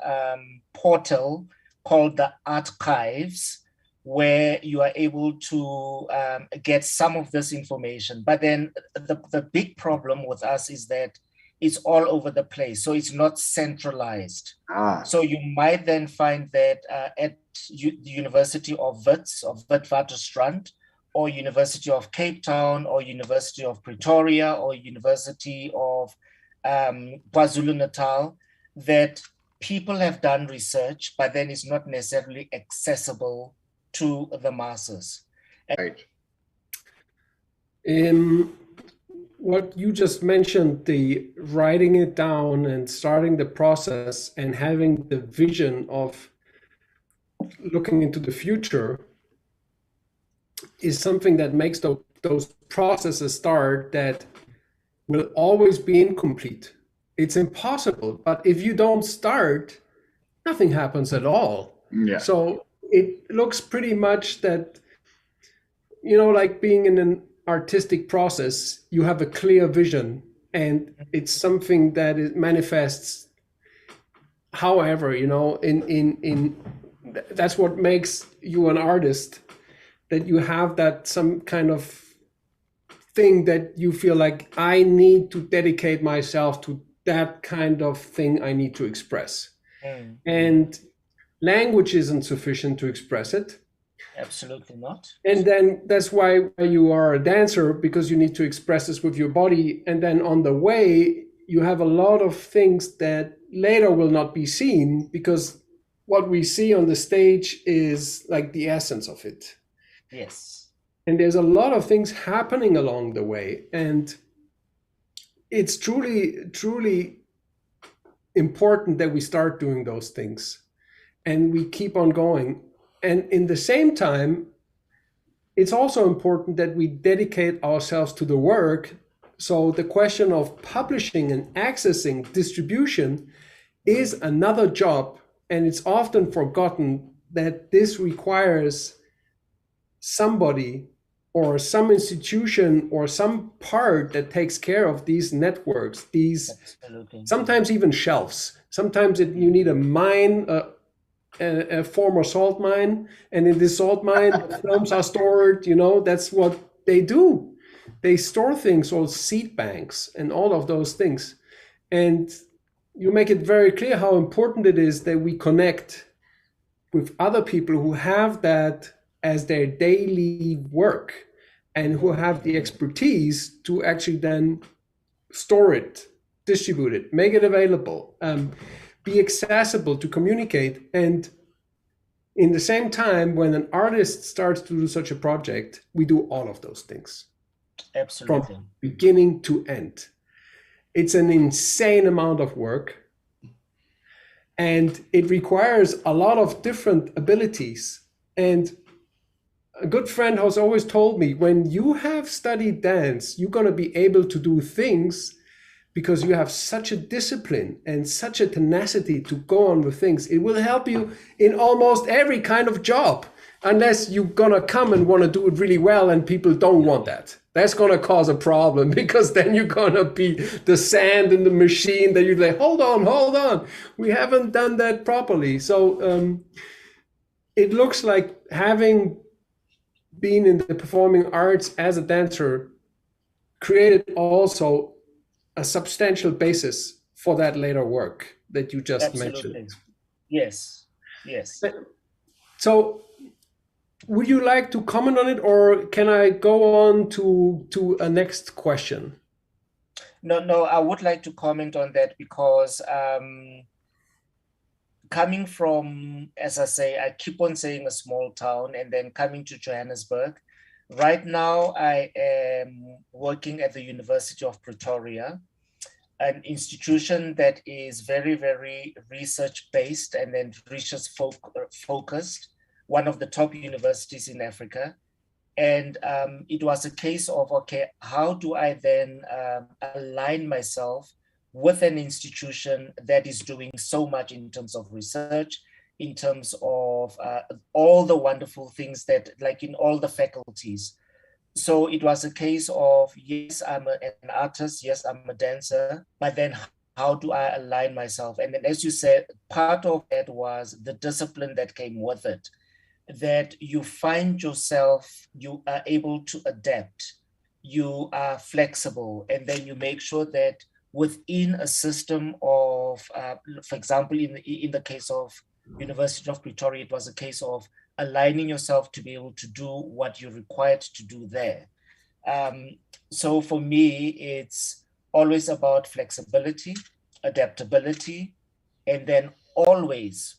portal called the Archives, where you are able to get some of this information. But then the big problem with us is that it's all over the place. So it's not centralized. So you might then find that at the University of Wits, of Witwatersrand, or University of Cape Town, or University of Pretoria, or University of KwaZulu-Natal, that people have done research, but then it's not necessarily accessible to the masses. Right. What you just mentioned, the writing it down and starting the process and having the vision of looking into the future is something that makes those processes start that will always be incomplete. It's impossible, but if you don't start, nothing happens at all. Yeah. So it looks pretty much that, like being in an artistic process, you have a clear vision and it's something that it manifests. However, that's what makes you an artist, that you have that some kind of thing that you feel like, I need to dedicate myself to that kind of thing I need to express. And language isn't sufficient to express it. Absolutely not. And then that's why you are a dancer, because you need to express this with your body. And then on the way, you have a lot of things that later will not be seen, because what we see on the stage is like the essence of it. Yes. And there's a lot of things happening along the way. And it's truly, truly important that we start doing those things and we keep on going. And in the same time, it's also important that we dedicate ourselves to the work. So the question of publishing and accessing distribution is another job. And it's often forgotten that this requires somebody or some institution or some part that takes care of these networks, these sometimes even shelves. Sometimes you need a mine, a former salt mine, and in this salt mine, films are stored. That's what they do. They store things, or seed banks, and all of those things. And you make it very clear how important it is that we connect with other people who have that as their daily work and who have the expertise to actually then store it, distribute it, make it available, be accessible to communicate. And in the same time, when an artist starts to do such a project, we do all of those things. Absolutely. From beginning to end. It's an insane amount of work. And it requires a lot of different abilities. And a good friend has always told me, when you have studied dance, you're going to be able to do things because you have such a discipline and such a tenacity to go on with things. It will help you in almost every kind of job, unless you're going to come and want to do it really well and people don't want that. That's going to cause a problem, because then you're going to be the sand in the machine that you're like, hold on, we haven't done that properly. So it looks like having been in the performing arts as a dancer created also a substantial basis for that later work that you just mentioned. Yes. So would you like to comment on it, or can I go on to a next question? No, I would like to comment on that, because coming from, as I say, I keep on saying a small town, and then coming to Johannesburg. Right now, I am working at the University of Pretoria, an institution that is very, very research-based and then research-focused, one of the top universities in Africa. And it was a case of, okay, how do I then align myself with an institution that is doing so much in terms of research, in terms of all the wonderful things that, like in all the faculties. So it was a case of, yes, I'm an artist, yes, I'm a dancer, but then how do I align myself? And then, as you said, part of that was the discipline that came with it, that you find yourself, you are able to adapt, you are flexible, and then you make sure that within a system of, for example, in the case of University of Pretoria, it was a case of aligning yourself to be able to do what you're required to do there. So for me, it's always about flexibility, adaptability, and then always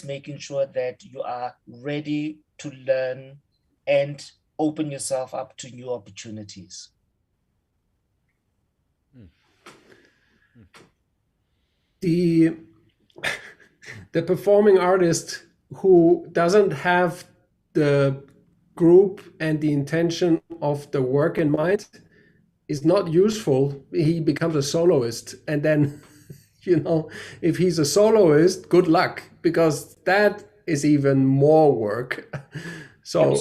making sure that you are ready to learn and open yourself up to new opportunities. The performing artist who doesn't have the group and the intention of the work in mind is not useful. He becomes a soloist, and then if he's a soloist, good luck, because that is even more work. So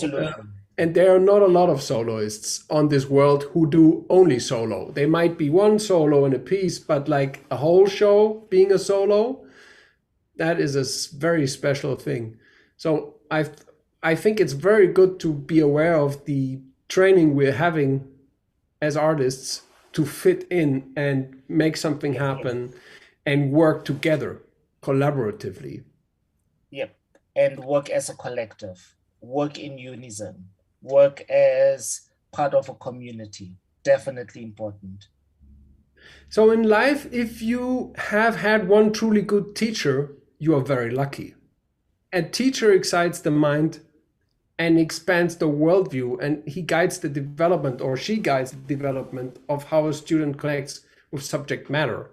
and there are not a lot of soloists on this world who do only solo. They might be one solo in a piece, but like a whole show being a solo, that is a very special thing. So I think it's very good to be aware of the training we're having as artists to fit in and make something happen and work together collaboratively. Yep, and work as a collective, work in unison, work as part of a community. Definitely important. So in life, if you have had one truly good teacher, you are very lucky. A teacher excites the mind and expands the worldview, and he guides the development, or she guides the development of how a student connects with subject matter.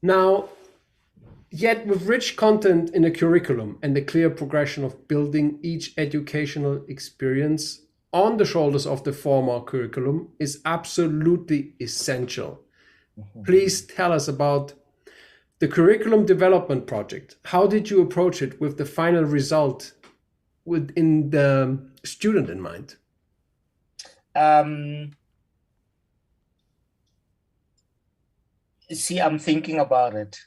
Now, yet with rich content in a curriculum and the clear progression of building each educational experience on the shoulders of the former curriculum is absolutely essential. Please tell us about the curriculum development project. How did you approach it with the final result within the student in mind? See, I'm thinking about it.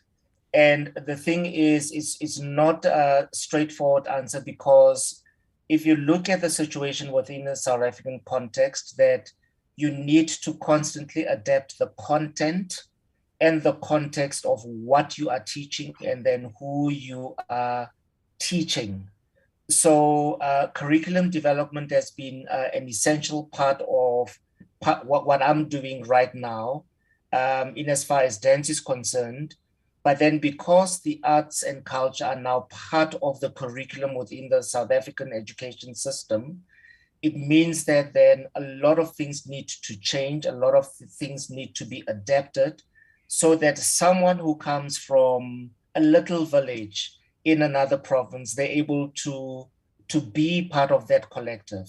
And the thing is, it's not a straightforward answer, because if you look at the situation within the South African context, that you need to constantly adapt the content and the context of what you are teaching and then who you are teaching. So curriculum development has been an essential part of what I'm doing right now, in as far as dance is concerned. But then because the arts and culture are now part of the curriculum within the South African education system, it means that then a lot of things need to change, a lot of things need to be adapted, so that someone who comes from a little village in another province, they're able to be part of that collective.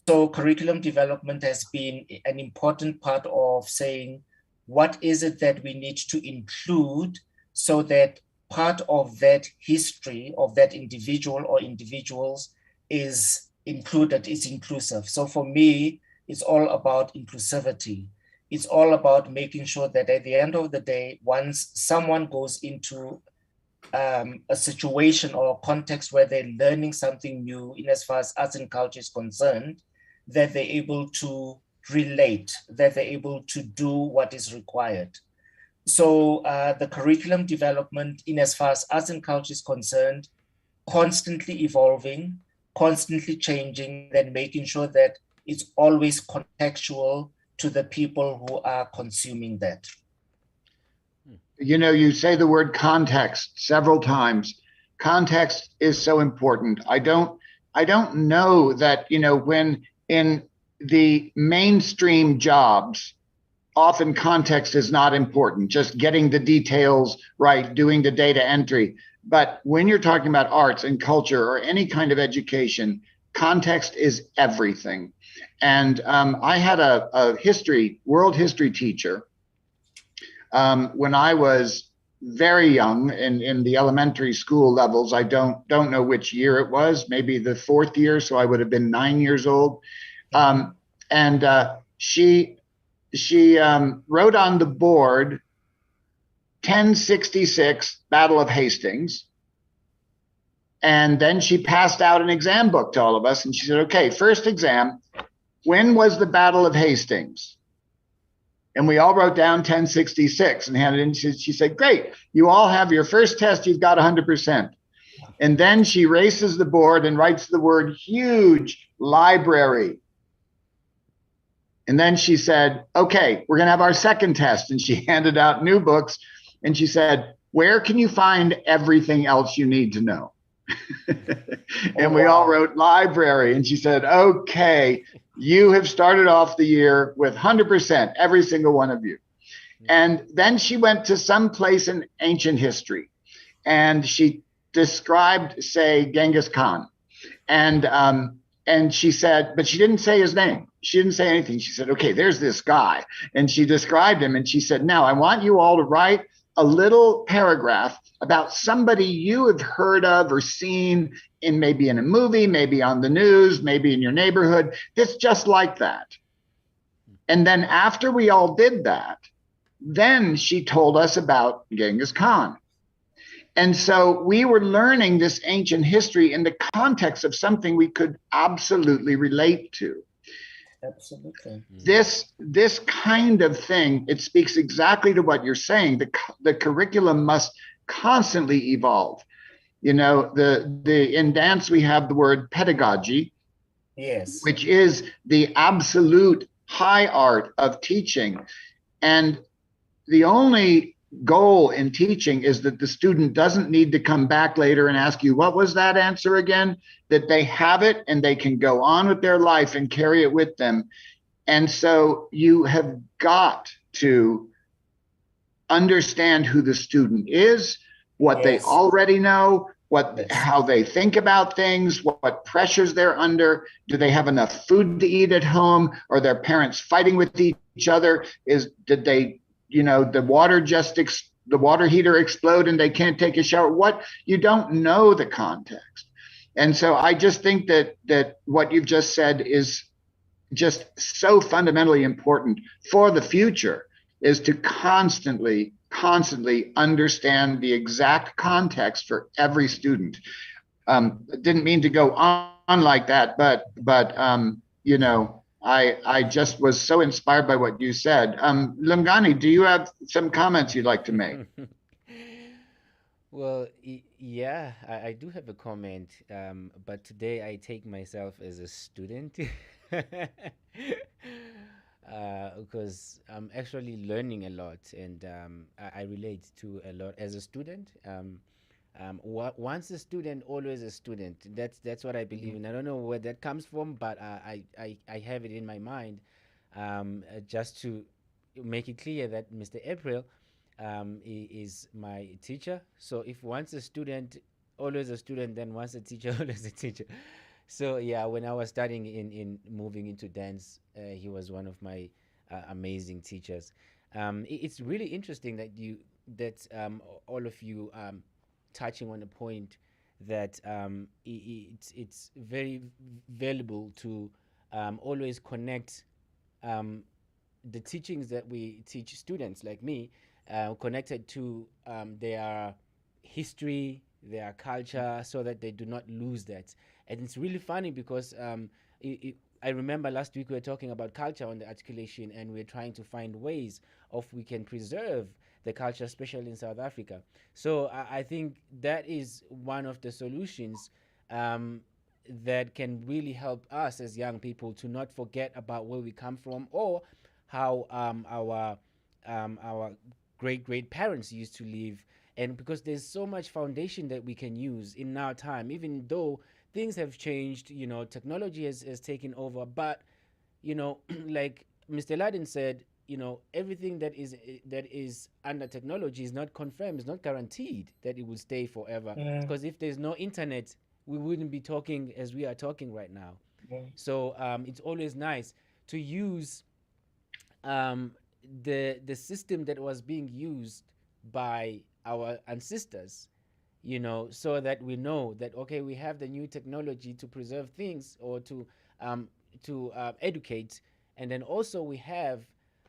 So curriculum development has been an important part of saying, what is it that we need to include so that part of that history of that individual or individuals is included, is inclusive. So for me, it's all about inclusivity. It's all about making sure that at the end of the day, once someone goes into a situation or a context where they're learning something new in as far as arts and culture is concerned, that they're able to relate, that they're able to do what is required. So the curriculum development in as far as arts and culture is concerned, constantly evolving, constantly changing, then making sure that it's always contextual to the people who are consuming that. You know, you say the word context several times. Context is so important. I don't know that, you know, when in the mainstream jobs, often context is not important, just getting the details right, doing the data entry. But when you're talking about arts and culture or any kind of education, context is everything. And I had a world history teacher when I was very young in the elementary school levels. I don't know which year it was, maybe the 4th year, so I would have been 9 years old. She wrote on the board 1066 Battle of Hastings. And then she passed out an exam book to all of us. And she said, okay, first exam, when was the Battle of Hastings? And we all wrote down 1066 and handed it in. She said, great, you all have your first test, you've got 100%. And then she races the board and writes the word huge, library. And then she said, okay, we're going to have our second test. And she handed out new books. And she said, where can you find everything else you need to know? And we all wrote library. And she said, okay, you have started off the year with 100%, every single one of you. And then she went to some place in ancient history. And she described, say, Genghis Khan. And she said, but she didn't say his name. She didn't say anything. She said, okay, there's this guy. And she described him. And she said, now I want you all to write a little paragraph about somebody you have heard of or seen in maybe in a movie, maybe on the news, maybe in your neighborhood. That's just like that. And then after we all did that, then she told us about Genghis Khan. And so we were learning this ancient history in the context of something we could absolutely relate to. Absolutely. This kind of thing, it speaks exactly to what you're saying. The curriculum must constantly evolve. You know, in dance we have the word pedagogy, yes, which is the absolute high art of teaching. And the only goal in teaching is that the student doesn't need to come back later and ask you, what was that answer again? That they have it and they can go on with their life and carry it with them. And so you have got to understand who the student is, what they already know, how they think about things, what pressures they're under. Do they have enough food to eat at home? Are their parents fighting with each other? Did they, the water heater explode and they can't take a shower? You don't know the context. And so I just think that what you've just said is just so fundamentally important for the future, is to constantly understand the exact context for every student. Didn't mean to go on like that, but I just was so inspired by what you said. Lungani, do you have some comments you'd like to make? Well, yeah, I do have a comment, but today I take myself as a student because I'm actually learning a lot, and I relate to a lot as a student. Once a student, always a student. That's what I believe in. I don't know where that comes from, but I have it in my mind, just to make it clear that Mr. April is my teacher. So if once a student, always a student, then once a teacher, always a teacher. So yeah, when I was studying in moving into dance, he was one of my amazing teachers. It's really interesting that all of you touching on a point that it's very valuable to always connect the teachings that we teach students like me, connected to their history, their culture, so that they do not lose that. And it's really funny because I remember last week we were talking about culture on the articulation, and we're trying to find ways of we can preserve the culture, especially in South Africa. So I think that is one of the solutions that can really help us as young people to not forget about where we come from, or how our great parents used to live. And because there's so much foundation that we can use in our time, even though things have changed, technology has taken over, but like Mr. Laden said, everything that is under technology is not confirmed, it's not guaranteed that it will stay forever. Because if there's no internet, we wouldn't be talking as we are talking right now. So it's always nice to use the system that was being used by our ancestors, so that we know that, okay, we have the new technology to preserve things, or to educate, and then also we have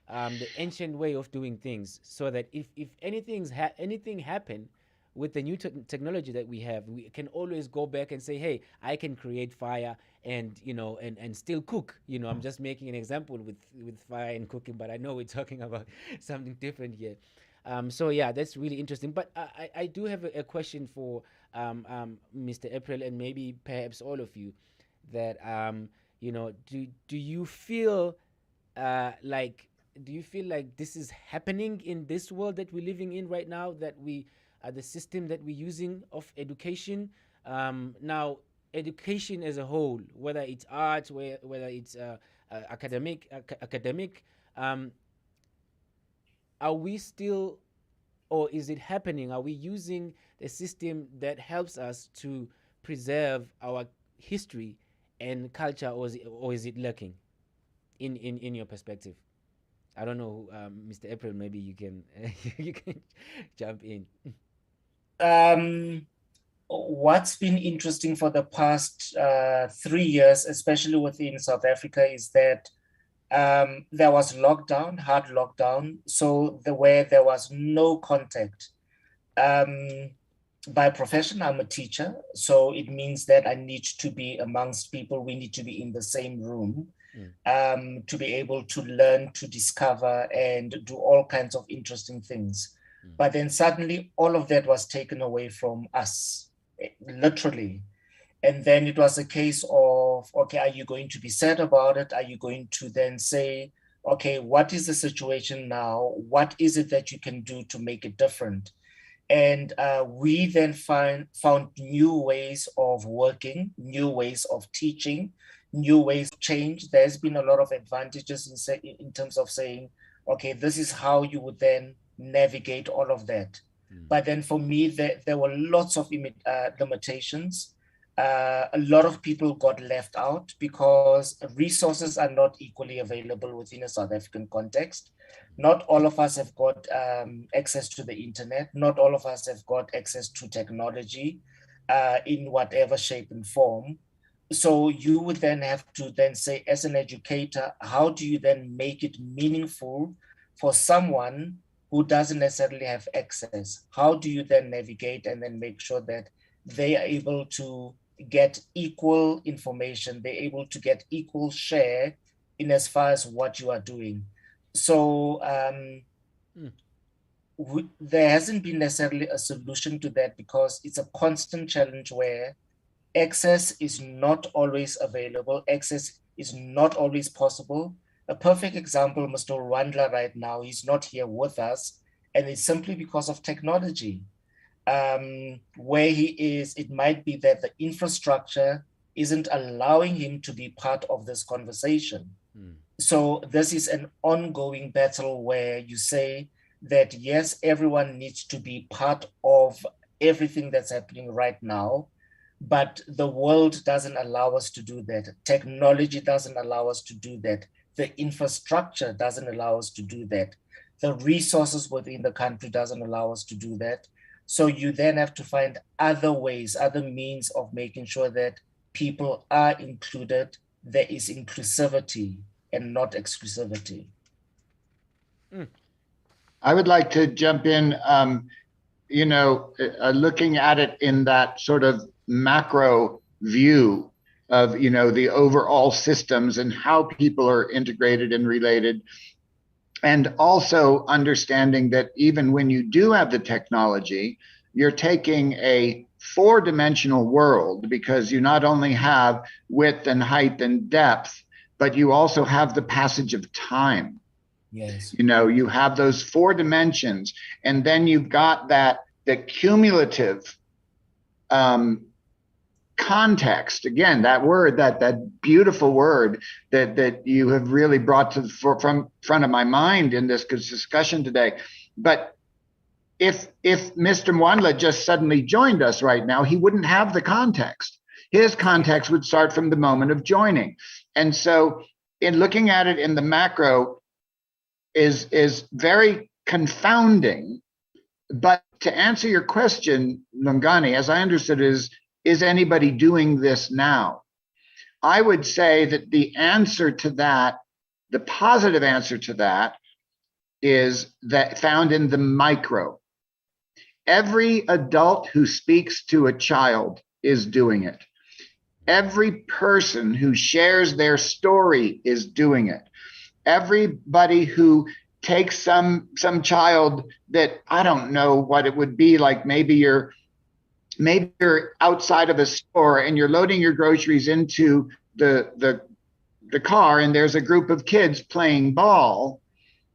the ancient way of doing things, so that if anything happen with the new technology that we have, we can always go back and say, hey, I can create fire and and still cook. I'm just making an example with fire and cooking, but I know we're talking about something different here. So yeah, that's really interesting. But I do have a question for Mr. April, and maybe perhaps all of you, that do you feel like this is happening in this world that we're living in right now, that the system that we're using of education now, education as a whole, whether it's art, whether it's academic, are we still, or is it happening? Are we using a system that helps us to preserve our history and culture, or is it lacking in your perspective? I don't know, Mr. April, maybe you can you can jump in. What's been interesting for the past 3 years, especially within South Africa, is that there was lockdown, hard lockdown, so where there was no contact. By profession, I'm a teacher, so it means that I need to be amongst people. We need to be in the same room to be able to learn, to discover, and do all kinds of interesting things. But then suddenly all of that was taken away from us, literally. And then it was a case of, okay, are you going to be sad about it? Are you going to then say, okay, what is the situation now? What is it that you can do to make it different? And we then found new ways of working, new ways of teaching, new ways of change. There's been a lot of advantages in terms of saying, okay, this is how you would then navigate all of that. But then for me, there were lots of limitations. A lot of people got left out because resources are not equally available within a South African context. Not all of us have got access to the internet. Not all of us have got access to technology in whatever shape and form. So you would then have to then say, as an educator, how do you then make it meaningful for someone who doesn't necessarily have access? How do you then navigate and then make sure that they are able to get equal information, they're able to get equal share in as far as what you are doing? So there hasn't been necessarily a solution to that because it's a constant challenge where access is not always available, access is not always possible. A perfect example, Mr. Rwandla right now, he's not here with us, and it's simply because of technology. Where he is, it might be that the infrastructure isn't allowing him to be part of this conversation. So this is an ongoing battle where you say that, yes, everyone needs to be part of everything that's happening right now, but the world doesn't allow us to do that. Technology doesn't allow us to do that. The infrastructure doesn't allow us to do that. The resources within the country doesn't allow us to do that. So you then have to find other ways, other means of making sure that people are included. There is inclusivity and not exclusivity. I would like to jump in, looking at it in that sort of macro view of, the overall systems and how people are integrated and related. And also understanding that even when you do have the technology, you're taking a 4-dimensional world, because you not only have width and height and depth, but you also have the passage of time. Yes. You have those 4 dimensions, and then you've got the cumulative context. Again, that word, that beautiful word that you have really brought to the front of my mind in this discussion today. But if Mr. Mwandla just suddenly joined us right now, he wouldn't have the context. His context would start from the moment of joining. And so in looking at it in the macro is very confounding. But to answer your question, Lungani, as I understood, is anybody doing this now? I would say that the answer to that, the positive answer to that, is that found in the micro. Every adult who speaks to a child is doing it. Every person who shares their story is doing it. Everybody who takes some child that, I don't know what it would be like, maybe you're outside of a store and you're loading your groceries into the car, and there's a group of kids playing ball,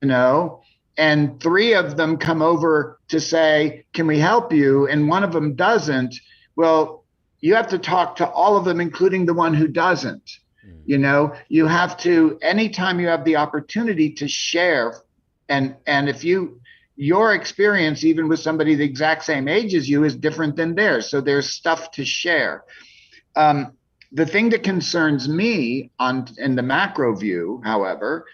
and 3 of them come over to say, can we help you? And one of them doesn't. Well, you have to talk to all of them, including the one who doesn't. You have to, anytime you have the opportunity to share, and if your experience, even with somebody the exact same age as you, is different than theirs. So there's stuff to share. The thing that concerns me in the macro view, however,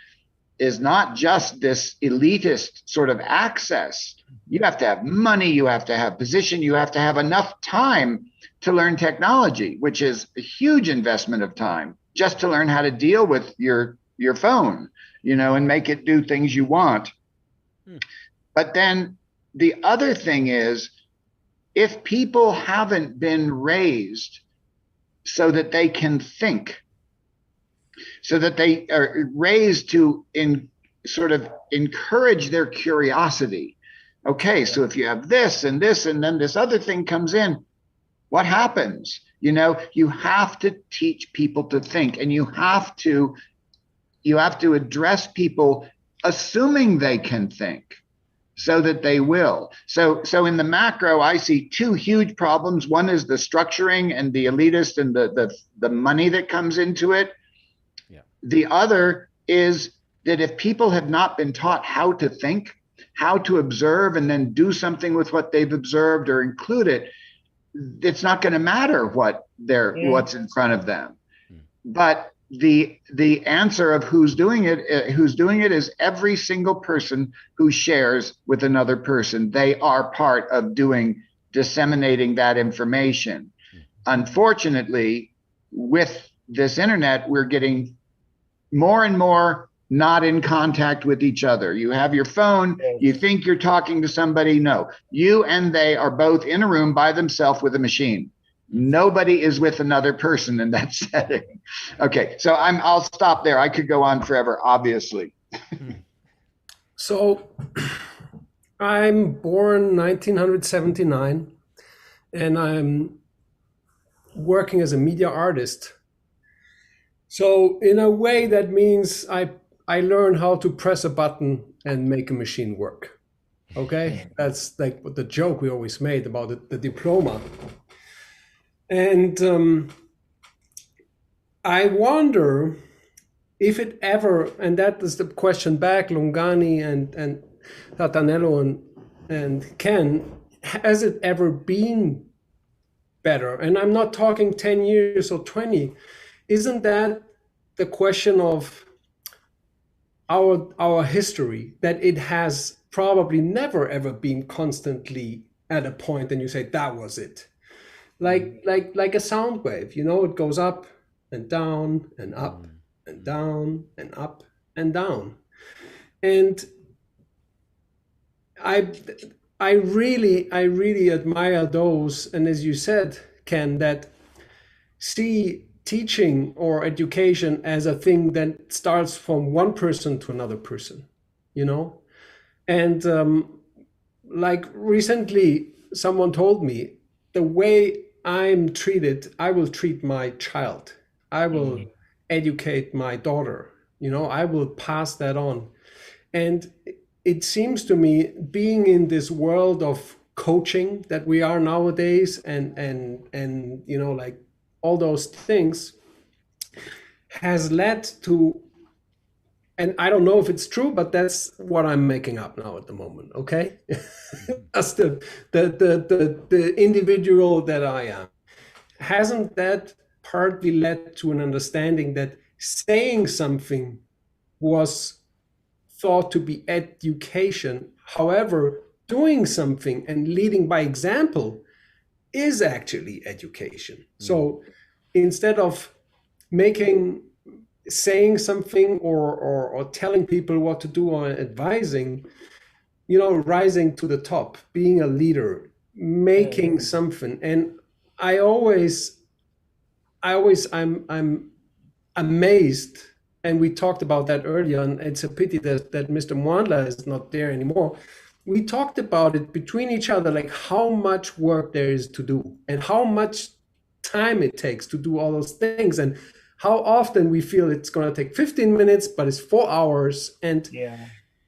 is not just this elitist sort of access. You have to have money, you have to have position, you have to have enough time to learn technology, which is a huge investment of time, just to learn how to deal with your phone, and make it do things you want. But then the other thing is, if people haven't been raised so that they can think, so that they are raised to sort of encourage their curiosity. Okay, so if you have this and this, and then this other thing comes in, what happens? You have to teach people to think, and you have to you have to address people assuming they can think so that they will. So in the macro, I see two huge problems. One is the structuring and the elitist and the money that comes into it. Yeah. The other is that if people have not been taught how to think, how to observe, and then do something with what they've observed or include it, it's not going to matter what's in front of them. But the answer of who's doing it is every single person who shares with another person. They are part of disseminating that information. Unfortunately, with this internet, we're getting more and more not in contact with each other. You have your phone, you think you're talking to somebody. No, you and they are both in a room by themselves with a machine. Nobody is with another person in that setting. Okay, so I'll stop there. I could go on forever, obviously. So I'm born 1979, and I'm working as a media artist. So in a way, that means I learn how to press a button and make a machine work. Okay, that's like the joke we always made about the diploma. And I wonder if it ever, and that is the question back, Longani and Thatanelo and Ken, has it ever been better? And I'm not talking 10 years or 20. Isn't that the question of our history, that it has probably never ever been constantly at a point and you say that was it? Like a sound wave, it goes up and down and up and down and up and down. And I really admire those, and as you said, Ken, that see teaching or education as a thing that starts from one person to another person, And like recently, someone told me, the way I'm treated, I will treat my child. I will educate my daughter. I will pass that on. And it seems to me, being in this world of coaching that we are nowadays, and like all those things, has led to, and I don't know if it's true, but that's what I'm making up now at the moment. Okay, that's the individual that I am. Hasn't that partly led to an understanding that saying something was thought to be education? However, doing something and leading by example is actually education. So instead of saying something or telling people what to do or advising, rising to the top, being a leader, making something. And I'm amazed, and we talked about that earlier, and it's a pity that Mr. Mwandla is not there anymore. We talked about it between each other, like how much work there is to do and how much time it takes to do all those things, and how often we feel it's going to take 15 minutes, but it's 4 hours. And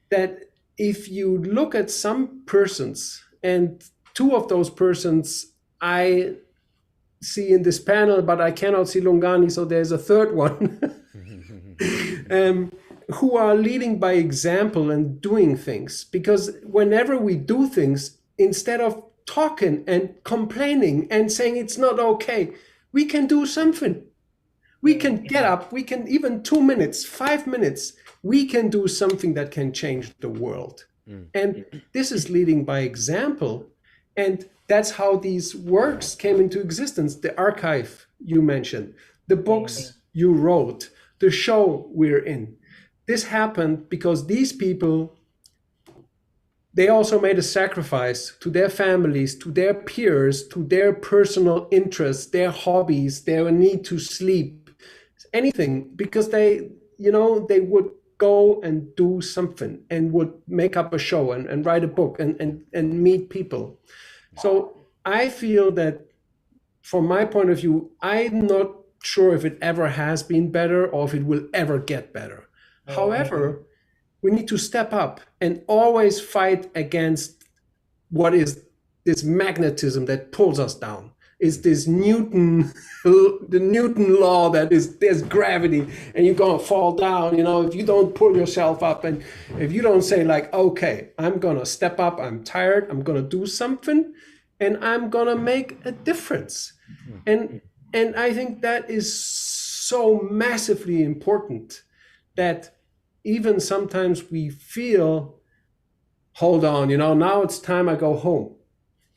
that if you look at some persons, and two of those persons I see in this panel, but I cannot see Longani, so there's a third one, who are leading by example and doing things. Because whenever we do things, instead of talking and complaining and saying it's not okay, we can do something. We can get up, we can even 2 minutes, 5 minutes, we can do something that can change the world. And this is leading by example. And that's how these works came into existence. The archive you mentioned, the books you wrote, the show we're in. This happened because these people, they also made a sacrifice to their families, to their peers, to their personal interests, their hobbies, their need to sleep, anything, because they would go and do something and would make up a show and write a book and meet people. So I feel that from my point of view, I'm not sure if it ever has been better or if it will ever get better. However, we need to step up and always fight against what is this magnetism that pulls us down. It's this the Newton law that is there's gravity and you're gonna fall down, if you don't pull yourself up and if you don't say like, okay, I'm gonna step up, I'm tired, I'm gonna do something and I'm gonna make a difference. And I think that is so massively important that even sometimes we feel, hold on, now it's time I go home.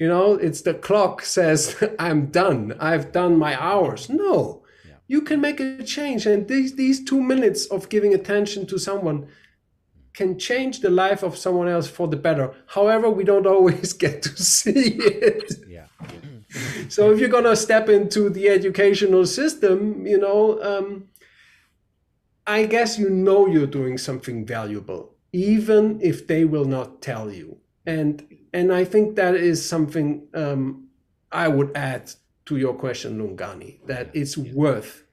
It's the clock says I'm done. I've done my hours. No, you can make a change. And these 2 minutes of giving attention to someone can change the life of someone else for the better. However, we don't always get to see it. Yeah. So if you're going to step into the educational system, I guess you're doing something valuable, even if they will not tell you. And I think that is something I would add to your question, Lungani, that it's worth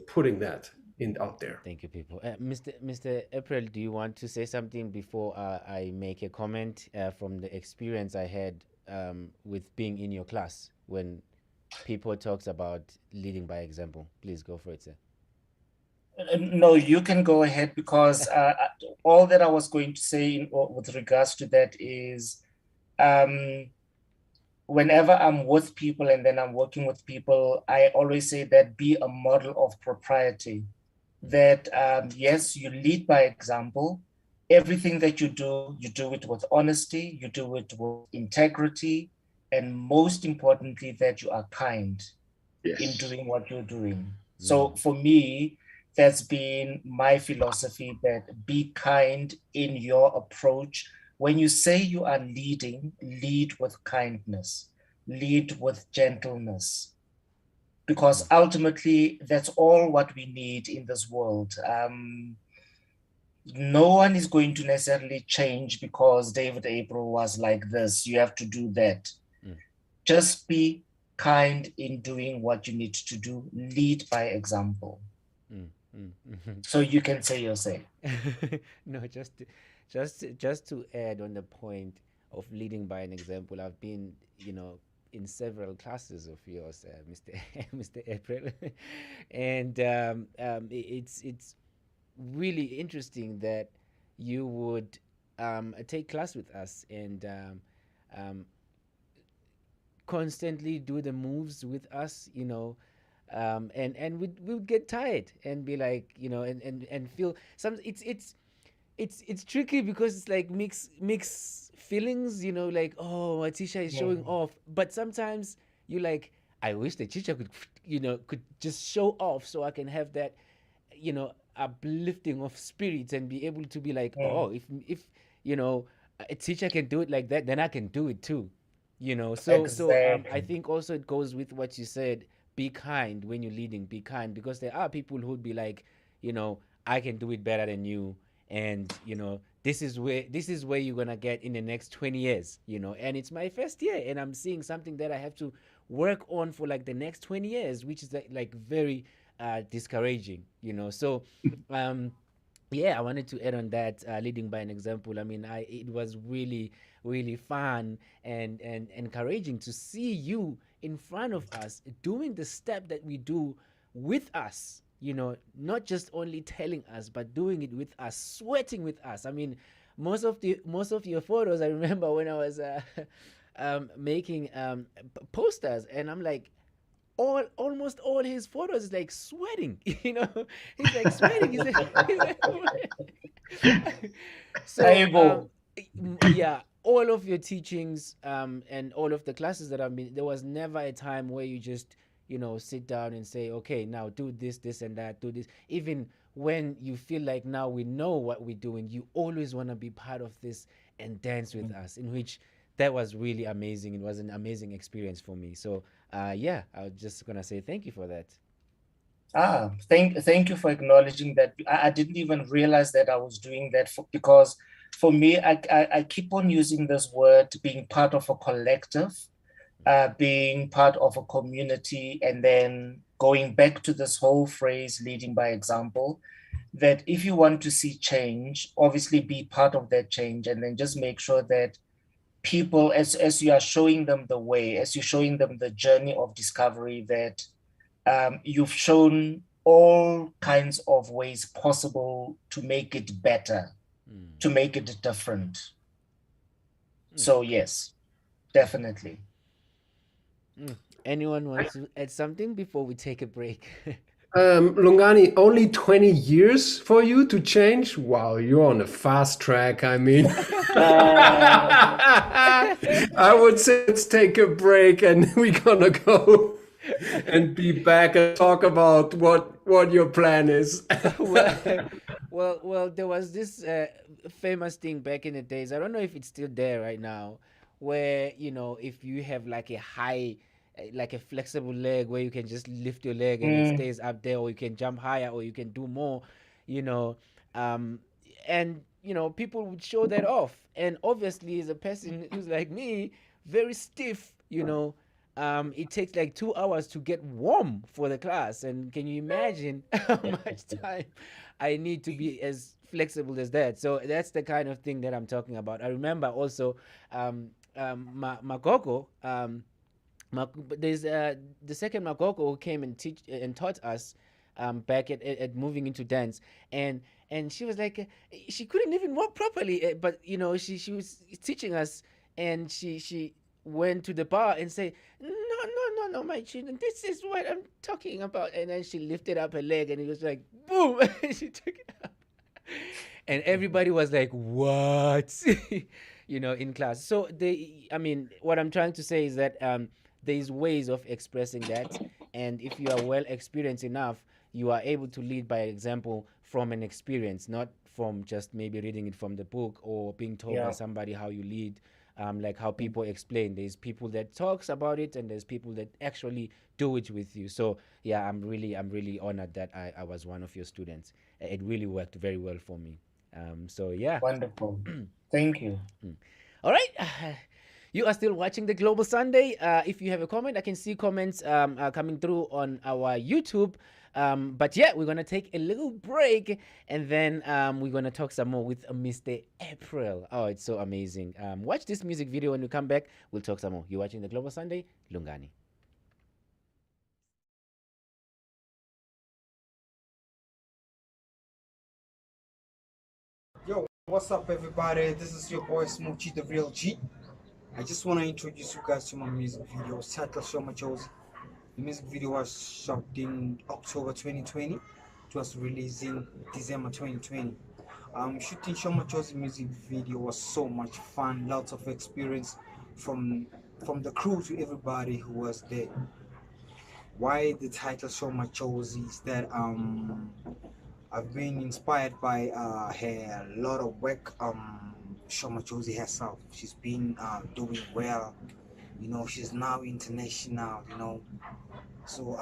putting that out there. Thank you, people. Mr. April, do you want to say something before I make a comment from the experience I had with being in your class when people talks about leading by example? Please go for it, sir. No, you can go ahead because all that I was going to say with regards to that is whenever I'm with people and then I'm working with people, I always say that be a model of propriety. That yes, you lead by example. Everything that you do it with honesty, you do it with integrity, and most importantly, that you are kind in doing what you're doing. So for me, that's been my philosophy, that be kind in your approach. When you say you are leading, lead with kindness, lead with gentleness, because ultimately that's all what we need in this world. No one is going to necessarily change because David April was like this. You have to do that. Just be kind in doing what you need to do. Lead by example. So you can say your say. No, just to add on the point of leading by an example, I've been, in several classes of yours, Mr. April, and it's really interesting that you would take class with us and constantly do the moves with us, and we'll get tired and be like, and feel some. It's tricky because it's like mix feelings, like, oh, my teacher is showing off, but sometimes you like, I wish the teacher could just show off so I can have that, uplifting of spirits and be able to be like, oh, if a teacher can do it like that, then I can do it too, So I think also it goes with what you said. Be kind when you're leading. Be kind, because there are people who'd be like, I can do it better than you, and this is where you're gonna get in the next 20 years, and it's my first year, and I'm seeing something that I have to work on for like the next 20 years, which is like very discouraging, So, yeah, I wanted to add on that, leading by an example. I mean, it was really, really fun and encouraging to see you in front of us doing the step that we do with us, not just only telling us, but doing it with us, sweating with us. I mean, most of your photos, I remember when I was making posters, and I'm like, almost all his photos is like sweating, he's like sweating. He's like so yeah, all of your teachings and all of the classes that I've been, there was never a time where you just sit down and say, okay, now do this and that, do this. Even when you feel like now we know what we're doing, you always want to be part of this and dance with us, in which that was really amazing. It was an amazing experience for me. So yeah, I was just gonna say thank you for that. Thank you for acknowledging that. I didn't even realize that I was doing that because for me, I keep on using this word, being part of a collective, being part of a community, and then going back to this whole phrase, leading by example. that if you want to see change, obviously be part of that change, and then just make sure that people, as you are showing them the way, as you're showing them the journey of discovery, that you've shown all kinds of ways possible to make it better, to make it different. So yes, definitely. Anyone wants to add something before we take a break? Longani, only 20 years for you to change? Wow, you're on a fast track. I mean, I would say let's take a break and we're gonna go and be back and talk about what your plan is. Well, there was this famous thing back in the days. I don't know if it's still there right now, where if you have like a flexible leg where you can just lift your leg and it stays up there, or you can jump higher, or you can do more, and people would show that off. And obviously, as a person who's like me, very stiff, it takes like 2 hours to get warm for the class. And can you imagine how much time I need to be as flexible as that? So that's the kind of thing that I'm talking about. I remember also Makoko. There's the second Makoko who came and taught us back at moving into dance, and she was like, she couldn't even walk properly, but she was teaching us, and she went to the bar and said, no, my children, this is what I'm talking about. And then she lifted up her leg, and it was like boom, she took it up, and everybody was like, what? In class. So what I'm trying to say is that there's ways of expressing that, and if you are well experienced enough, you are able to lead by example from an experience, not from just maybe reading it from the book or being told by somebody how you lead. Like how people explain, there's people that talks about it, and there's people that actually do it with you. So yeah, I'm really honored that I was one of your students. It really worked very well for me. So yeah, wonderful. Thank you. All right. You are still watching the Global Sunday. If you have a comment, I can see comments coming through on our YouTube. But yeah, we're going to take a little break, and then we're going to talk some more with Mr. April. Oh, it's so amazing. Watch this music video. When we come back, we'll talk some more. You're watching the Global Sunday, Lungani. Yo, what's up, everybody? This is your boy Smoochie, the real G. I just want to introduce you guys to my music video. It's titled Show My Chose. The music video was shot in October 2020. It was released in December 2020. Shooting Show My Chose music video was so much fun, lots of experience from the crew to everybody who was there. Why the title Show My Chose is that I've been inspired by her lot of work. Show My Chose herself. She's been doing well. She's now international. So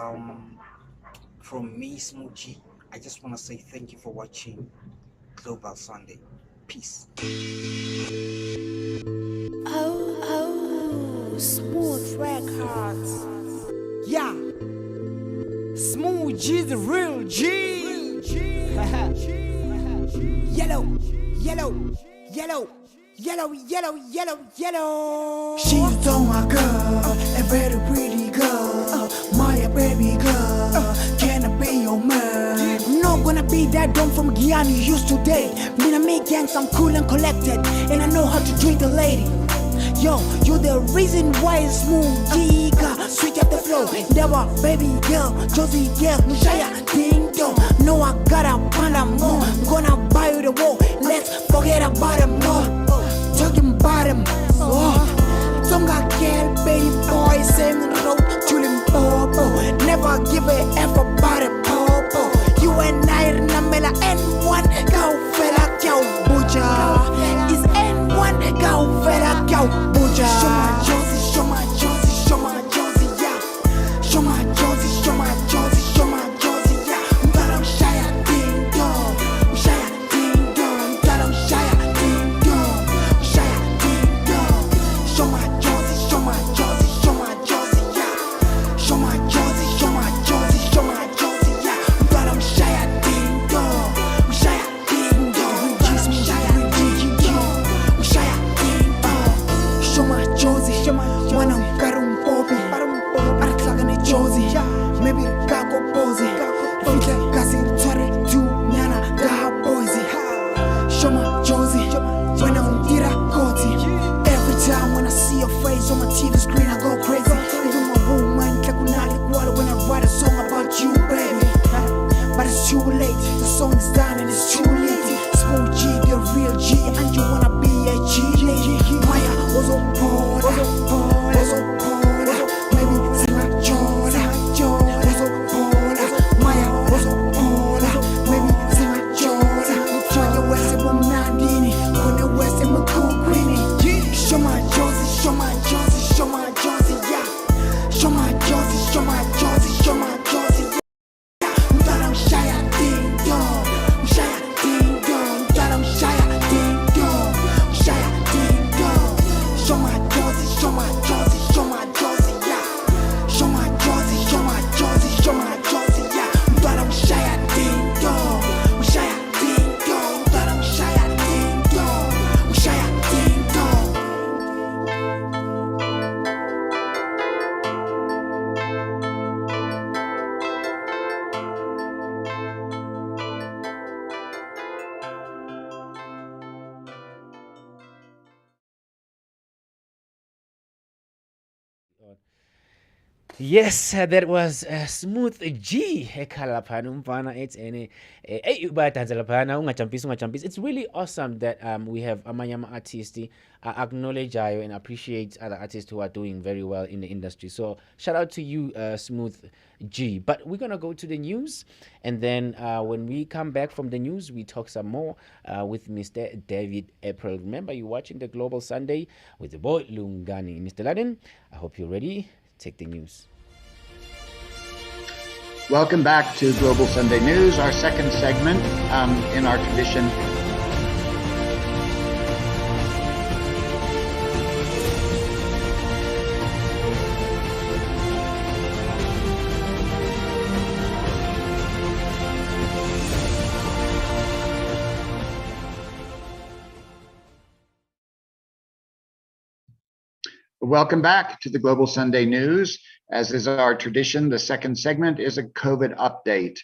from me, Smoochie, I just want to say thank you for watching Global Sunday. Peace. Oh, Smooth Records. Yeah, Smoochie, the real G. Yellow, yellow, yellow. Yellow, yellow, yellow, yellow. She's all my girl, a very pretty girl, my baby girl. Can I be your man? Not gonna be that dumb from Guyana you used to date. Me and me gangs, I'm cool and collected, and I know how to treat a lady. Yo, you the reason why it's smooth. Giga, switch up the flow. Never, baby girl, Josie girl, Mushaya, ding dong. No, I gotta find a more. I'm gonna buy you the wall. Let's forget about them more. Talking about them, Tonga girl, baby boy, same road, chillin' popo. Never give a F about it, popo. You and I, Namela, N1, go fella, cow, butcher. Is N1, go fella, cow, butcher. Show my Josie, show my Josie, show my Josie, yeah. Show my Josie, show my Josie, show my Josie, yeah. Mtalo shaya, ding dong. Shaya, ding dong. Mtalo shaya, ding dong. Shaya, ding dong. Show my Josie, show my Josie, show my Josie, yeah. Show my Josie. song is done and it's too late. Smooth G, the real G, and you wanna be a G lady. Maya was on board, maybe Sarah Jordan was on board. Maya was on board, maybe Sarah Jordan. Joya West and Nandini, Kone West and McCool. Show my Josie, show my Josie, show my Josie, yeah. Show my Josie, show my Josie, show my Josie, yeah. Darang Shaya ding dong, Shaya ding dong, Darang Shaya ding dong, Shaya ding dong. Show my Josie, show my Josie, show my Josie, yeah. Show my Josie, show my Josie, show my Josie, yeah. Darang Shaya ding dong, Shaya ding dong, Darang Shaya ding dong, Shaya ding dong. Yes, that was Smooth G ekhala laphana umfana ethi ene bayadansa laphana ungajampisi. It's really awesome that we have amanye ama-artists acknowledgeayo and appreciate other artists who are doing very well in the industry. So shout out to you, Smooth G. But we're gonna go to the news, and then when we come back from the news, we talk some more with Mr. David April. Remember, you're watching the Global Sunday with the boy Lungani. Mr. Laden, I hope you're ready. Take the news. Welcome back to Global Sunday News, our second segment in our tradition. Welcome back to the Global Sunday News. As is our tradition, the second segment is a COVID update.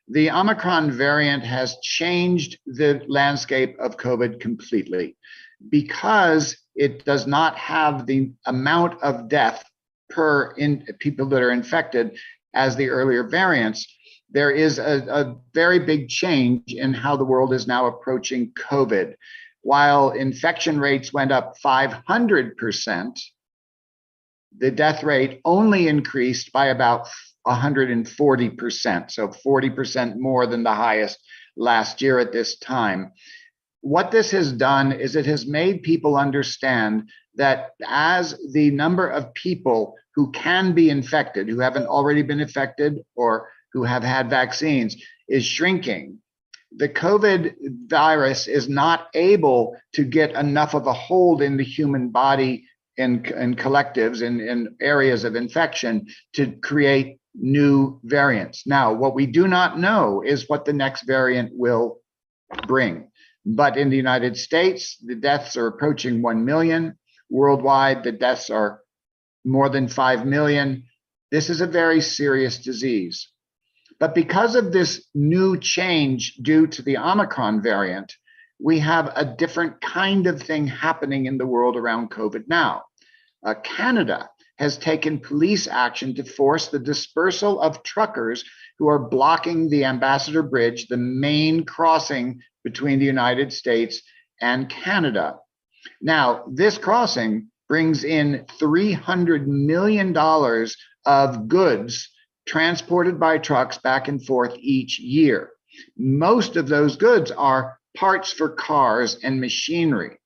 The Omicron variant has changed the landscape of COVID completely because it does not have the amount of death per people that are infected as the earlier variants. There is a very big change in how the world is now approaching COVID. While infection rates went up 500%, the death rate only increased by about 140%, so 40% more than the highest last year at this time. What this has done is it has made people understand that as the number of people who can be infected, who haven't already been infected or who have had vaccines, is shrinking, the COVID virus is not able to get enough of a hold in the human body in collectives, in areas of infection, to create new variants. Now, what we do not know is what the next variant will bring. But in the United States, the deaths are approaching 1 million. Worldwide, the deaths are more than 5 million. This is a very serious disease. But because of this new change due to the Omicron variant, we have a different kind of thing happening in the world around COVID now. Canada has taken police action to force the dispersal of truckers who are blocking the Ambassador Bridge, the main crossing between the United States and Canada. Now, this crossing brings in $300 million of goods transported by trucks back and forth each year. Most of those goods are parts for cars and machinery.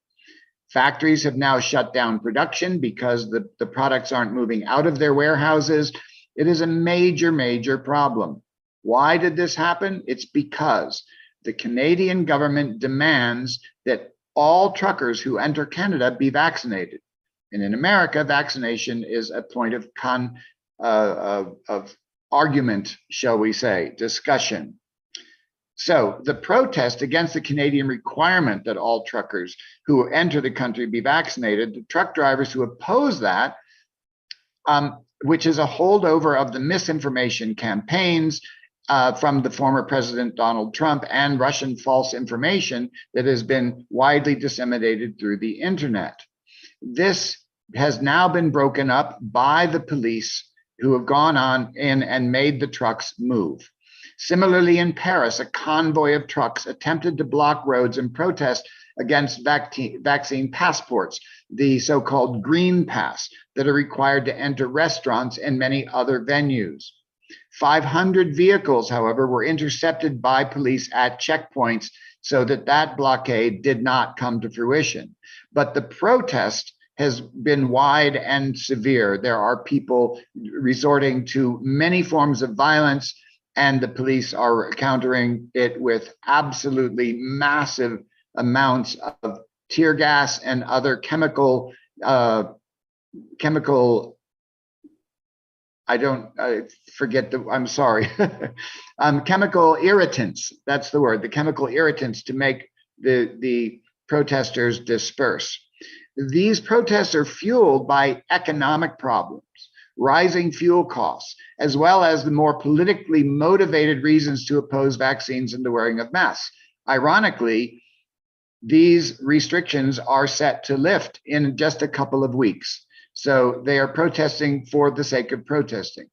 Factories have now shut down production because the products aren't moving out of their warehouses. It is a major, major problem. Why did this happen? It's because the Canadian government demands that all truckers who enter Canada be vaccinated. And in America, vaccination is a point of argument, shall we say, discussion. So the protest against the Canadian requirement that all truckers who enter the country be vaccinated, the truck drivers who oppose that, which is a holdover of the misinformation campaigns from the former President Donald Trump and Russian false information that has been widely disseminated through the internet. This has now been broken up by the police who have gone on in and made the trucks move. Similarly, in Paris, a convoy of trucks attempted to block roads in protest against vaccine passports, the so-called green pass, that are required to enter restaurants and many other venues. 500 vehicles, however, were intercepted by police at checkpoints so that blockade did not come to fruition. But the protest has been wide and severe. There are people resorting to many forms of violence, and the police are countering it with absolutely massive amounts of tear gas and other chemical chemical irritants. That's the word, the chemical irritants, to make the protesters disperse. These protests are fueled by economic problems, rising fuel costs, as well as the more politically motivated reasons to oppose vaccines and the wearing of masks. Ironically, these restrictions are set to lift in just a couple of weeks. So they are protesting for the sake of protesting.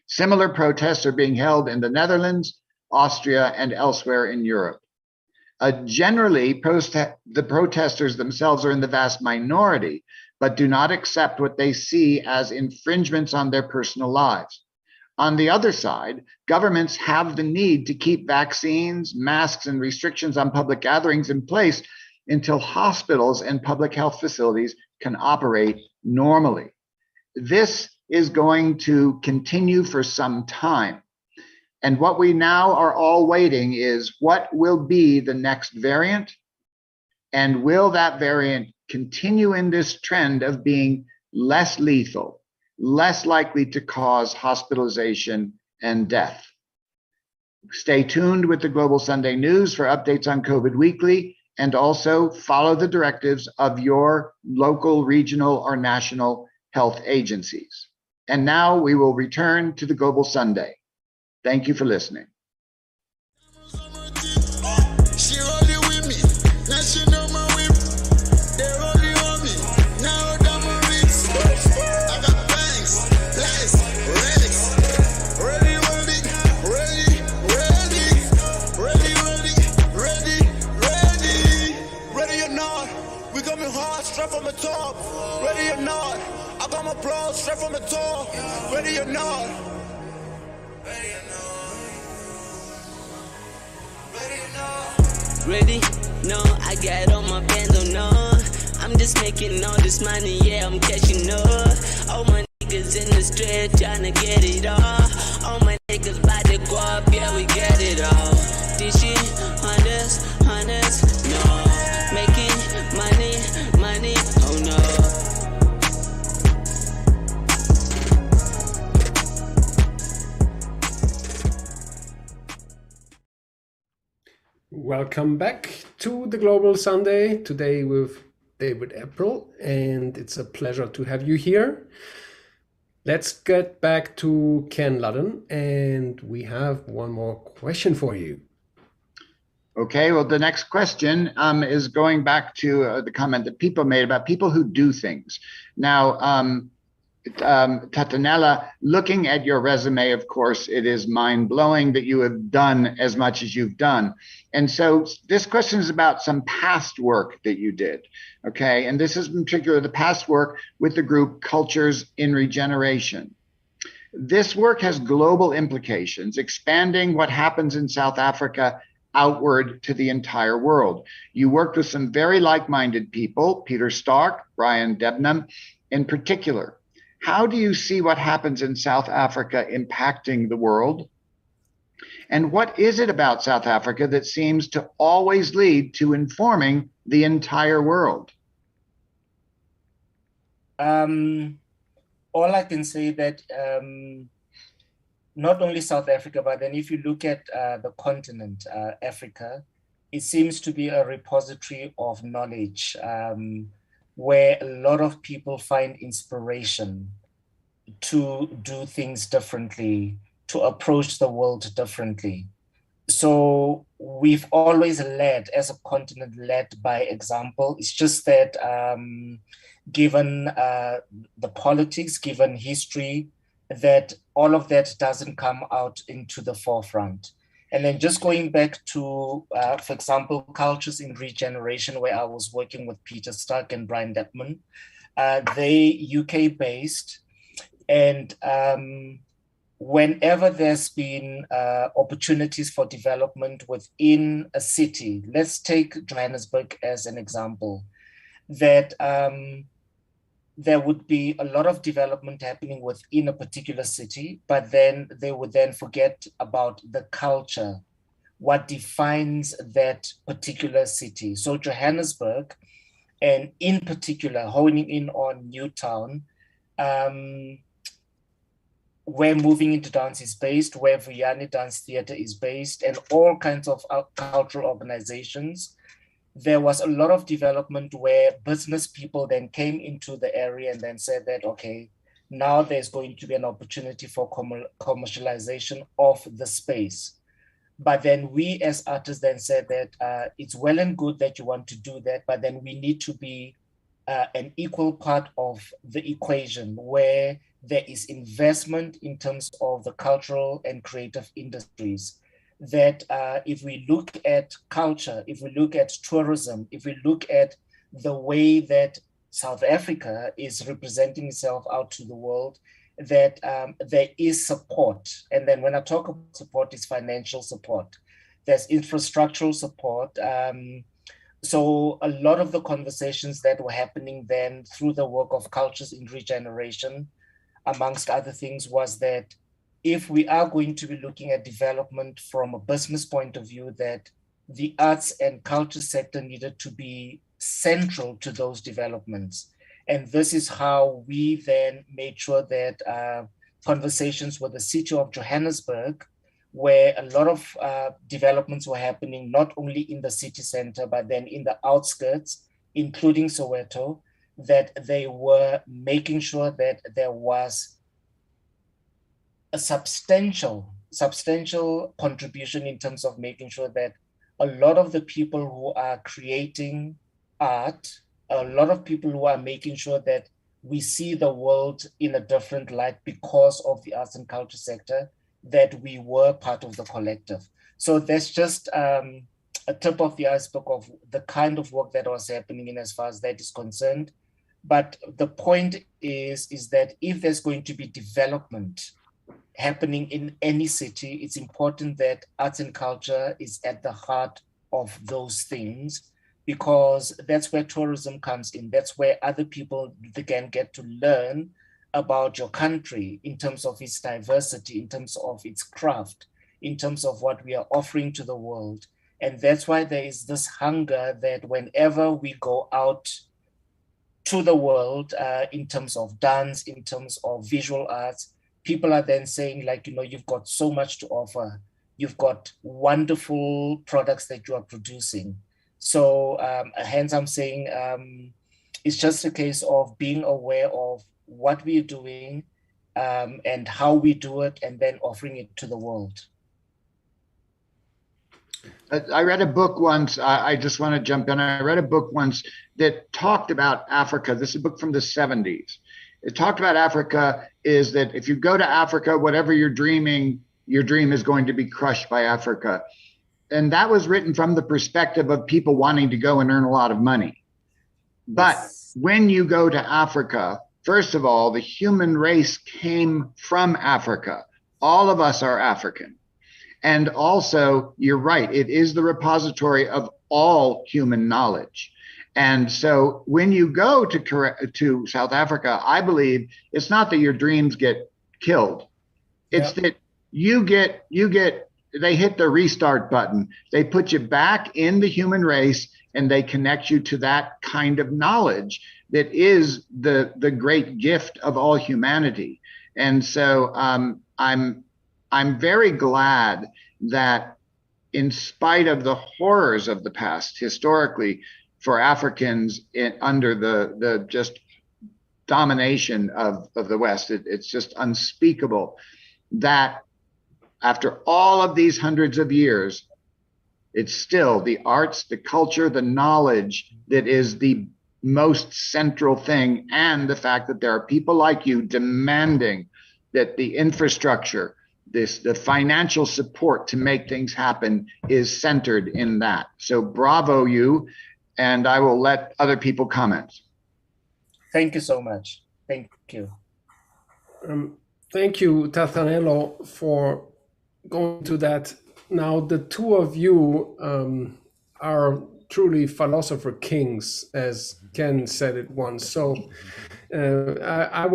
Similar protests are being held in the Netherlands, Austria, and elsewhere in Europe. Generally, the protesters themselves are in the vast minority, but do not accept what they see as infringements on their personal lives. On the other side, governments have the need to keep vaccines, masks, and restrictions on public gatherings in place until hospitals and public health facilities can operate normally. This is going to continue for some time. And what we now are all waiting is, what will be the next variant? And will that variant continue in this trend of being less lethal, less likely to cause hospitalization and death? Stay tuned with the Global Sunday News for updates on COVID Weekly, and also follow the directives of your local, regional, or national health agencies. And now we will return to the Global Sunday. Thank you for listening. She rolling with me, now she know my whip. They rolling on me, now down my wrist. I got bangs, lights, relics. Ready, ready, ready, ready, ready, ready, ready. Ready or not, we coming hard, straight from the top. Ready or not, I got my blood straight from the top. Ready or not. Ready? No, I got all my bando, no. I'm just making all this money, yeah, I'm cashing up. All my niggas in the street tryna get it all. All my niggas by the guap, yeah, we get it all. This shit, hundreds, no. Making money, oh no. Welcome back to the Global Sunday, today with David April, and it's a pleasure to have you here. Let's get back to Ken Ludden, and we have one more question for you. Okay, well, the next question is going back to the comment that people made about people who do things. Now, Thatanelo, looking at your resume, of course, it is mind-blowing that you have done as much as you've done. And so this question is about some past work that you did, okay? And this is in particular the past work with the group Cultures in Regeneration. This work has global implications, expanding what happens in South Africa outward to the entire world. You worked with some very like-minded people, Peter Stark, Brian Debnam in particular. How do you see what happens in South Africa impacting the world? And what is it about South Africa that seems to always lead to informing the entire world? All I can say that not only South Africa, but then if you look at the continent, Africa, it seems to be a repository of knowledge where a lot of people find inspiration to do things differently, to approach the world differently. So we've always led, as a continent, led by example. It's just that given the politics, given history, that all of that doesn't come out into the forefront. And then just going back to, for example, cultures in regeneration, where I was working with Peter Stark and Brian Detman, they UK based, and whenever there's been opportunities for development within a city, let's take Johannesburg as an example, that there would be a lot of development happening within a particular city, but then they would then forget about the culture, what defines that particular city. So Johannesburg, and in particular, honing in on Newtown, where Moving Into Dance is based, where Vuyani Dance Theatre is based, and all kinds of cultural organizations, there was a lot of development where business people then came into the area and then said that, okay, now there's going to be an opportunity for commercialization of the space. But then we as artists then said that it's well and good that you want to do that, but then we need to be an equal part of the equation where there is investment in terms of the cultural and creative industries. That if we look at culture, if we look at tourism, if we look at the way that South Africa is representing itself out to the world, that there is support. And then when I talk about support, it's financial support. There's infrastructural support. So a lot of the conversations that were happening then through the work of Cultures in Regeneration, amongst other things, was that if we are going to be looking at development from a business point of view, that the arts and culture sector needed to be central to those developments. And this is how we then made sure that conversations with the city of Johannesburg, where a lot of developments were happening, not only in the city center, but then in the outskirts, including Soweto, that they were making sure that there was a substantial contribution in terms of making sure that a lot of the people who are creating art, a lot of people who are making sure that we see the world in a different light because of the arts and culture sector, that we were part of the collective. So that's just a tip of the iceberg of the kind of work that was happening in as far as that is concerned. But the point is that if there's going to be development happening in any city, it's important that arts and culture is at the heart of those things, because that's where tourism comes in. That's where other people can get to learn about your country in terms of its diversity, in terms of its craft, in terms of what we are offering to the world. And that's why there is this hunger that whenever we go out to the world in terms of dance, in terms of visual arts, people are then saying, like, you know, you've got so much to offer. You've got wonderful products that you are producing. So hence I'm saying it's just a case of being aware of what we're doing and how we do it, and then offering it to the world. I read a book once. I just want to jump in. I read a book once that talked about Africa. This is a book from the 70s. It talked about Africa is that if you go to Africa, whatever you're dreaming, your dream is going to be crushed by Africa. And that was written from the perspective of people wanting to go and earn a lot of money. But when you go to Africa, first of all, the human race came from Africa. All of us are African. And also, you're right, it is the repository of all human knowledge. And so when you go to South Africa, I believe it's not that your dreams get killed. It's that they hit the restart button. They put you back in the human race, and they connect you to that kind of knowledge that is the great gift of all humanity. And so I'm very glad that, in spite of the horrors of the past historically for Africans under the just domination of the West, it's just unspeakable that after all of these hundreds of years, it's still the arts, the culture, the knowledge that is the most central thing, and the fact that there are people like you demanding that the infrastructure, the financial support to make things happen is centered in that. So bravo you, and I will let other people comment. Thank you so much. Thank you. Thank you, Thatanelo, for going to that. Now, the two of you are truly philosopher kings, as Ken said it once. So I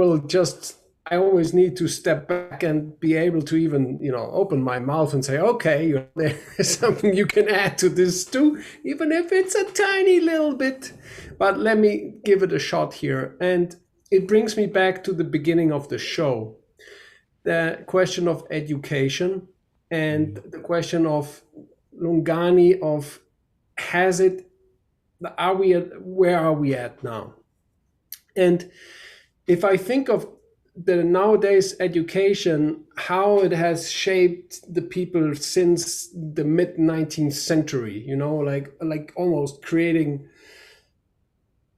always need to step back and be able to even, open my mouth and say, okay, there's something you can add to this too, even if it's a tiny little bit. But let me give it a shot here. And it brings me back to the beginning of the show. The question of education and the question of Lungani of where are we at now? And if I think of the nowadays education, how it has shaped the people since the mid 19th century, like almost creating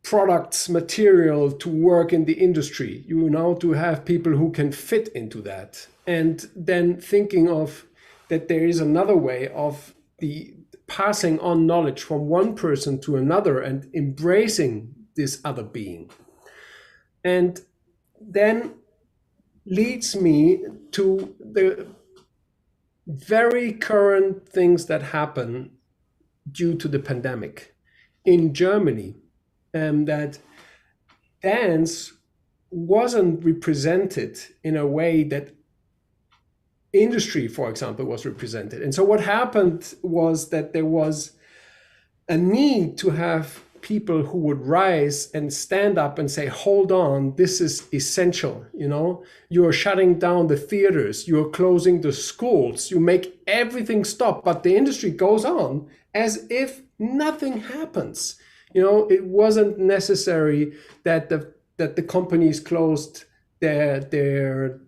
products, material to work in the industry, to have people who can fit into that. And then thinking of that there is another way of the passing on knowledge from one person to another and embracing this other being. And then leads me to the very current things that happen due to the pandemic in Germany. That dance wasn't represented in a way that industry, for example, was represented. And so what happened was that there was a need to have people who would rise and stand up and say, hold on, this is essential. You are shutting down the theaters, you are closing the schools, you make everything stop, but the industry goes on as if nothing happens. It wasn't necessary that the companies closed their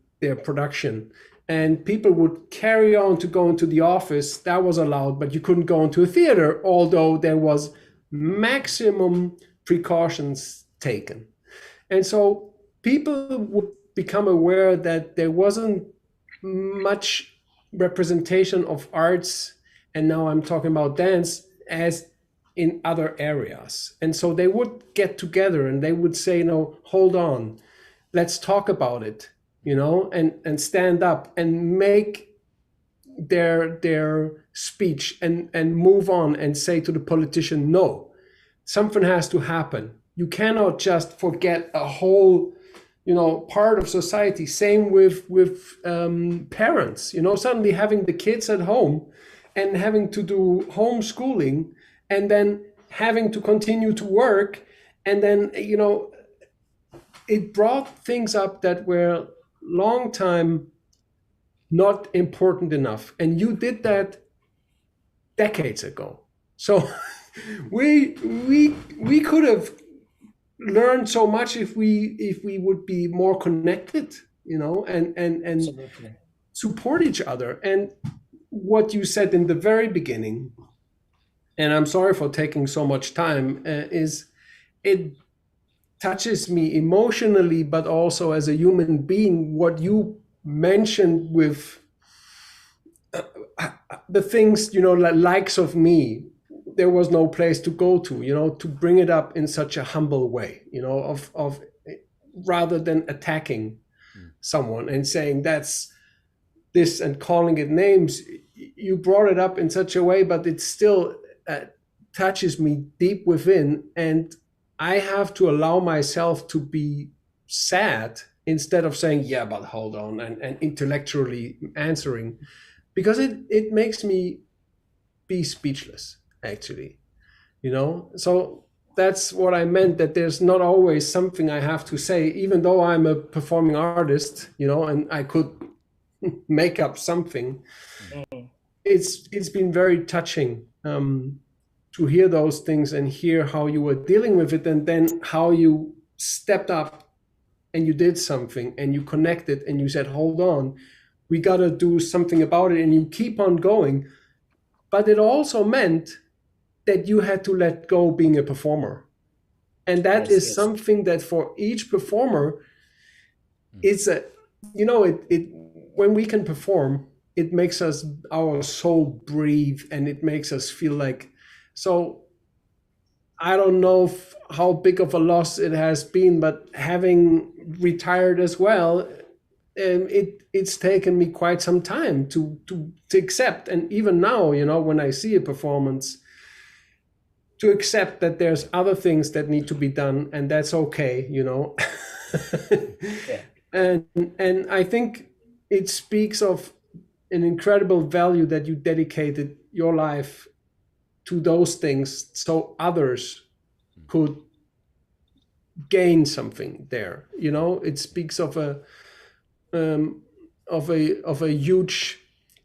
production, and people would carry on to go into the office. That was allowed, but you couldn't go into a theater, although there was maximum precautions taken. And so people would become aware that there wasn't much representation of arts, and now I'm talking about dance, as in other areas. And so they would get together and they would say, no, hold on, let's talk about it, and stand up and make their speech and move on and say to the politician, no, something has to happen. You cannot just forget a whole, part of society. Same with parents, suddenly having the kids at home and having to do homeschooling and then having to continue to work. And then, it brought things up that were long time not important enough. And you did that decades ago. So we could have learned so much if we would be more connected, and Absolutely. support each other. And what you said in the very beginning, and I'm sorry for taking so much time, is it touches me emotionally, but also as a human being, what you mentioned with the things, likes of me, there was no place to go to, to bring it up in such a humble way, of rather than attacking someone and saying that's this and calling it names. You brought it up in such a way, but it still touches me deep within, and I have to allow myself to be sad instead of saying, yeah, but hold on, and intellectually answering, because it makes me be speechless, actually, So that's what I meant, that there's not always something I have to say, even though I'm a performing artist, and I could make up something. It's been very touching to hear those things and hear how you were dealing with it, and then how you stepped up and you did something and you connected and you said, hold on, we got to do something about it, and you keep on going. But it also meant that you had to let go being a performer. And that is something that for each performer, it's you know, it when we can perform, it makes us, our soul breathe, and it makes us feel like, so I don't know how big of a loss it has been, but having retired as well, it's taken me quite some time to accept. And even now, you know, when I see a performance, to accept that there's other things that need to be done, and that's okay, you know. Yeah. And I think it speaks of an incredible value that you dedicated your life to those things, so others could gain something there. You know, it speaks of a huge,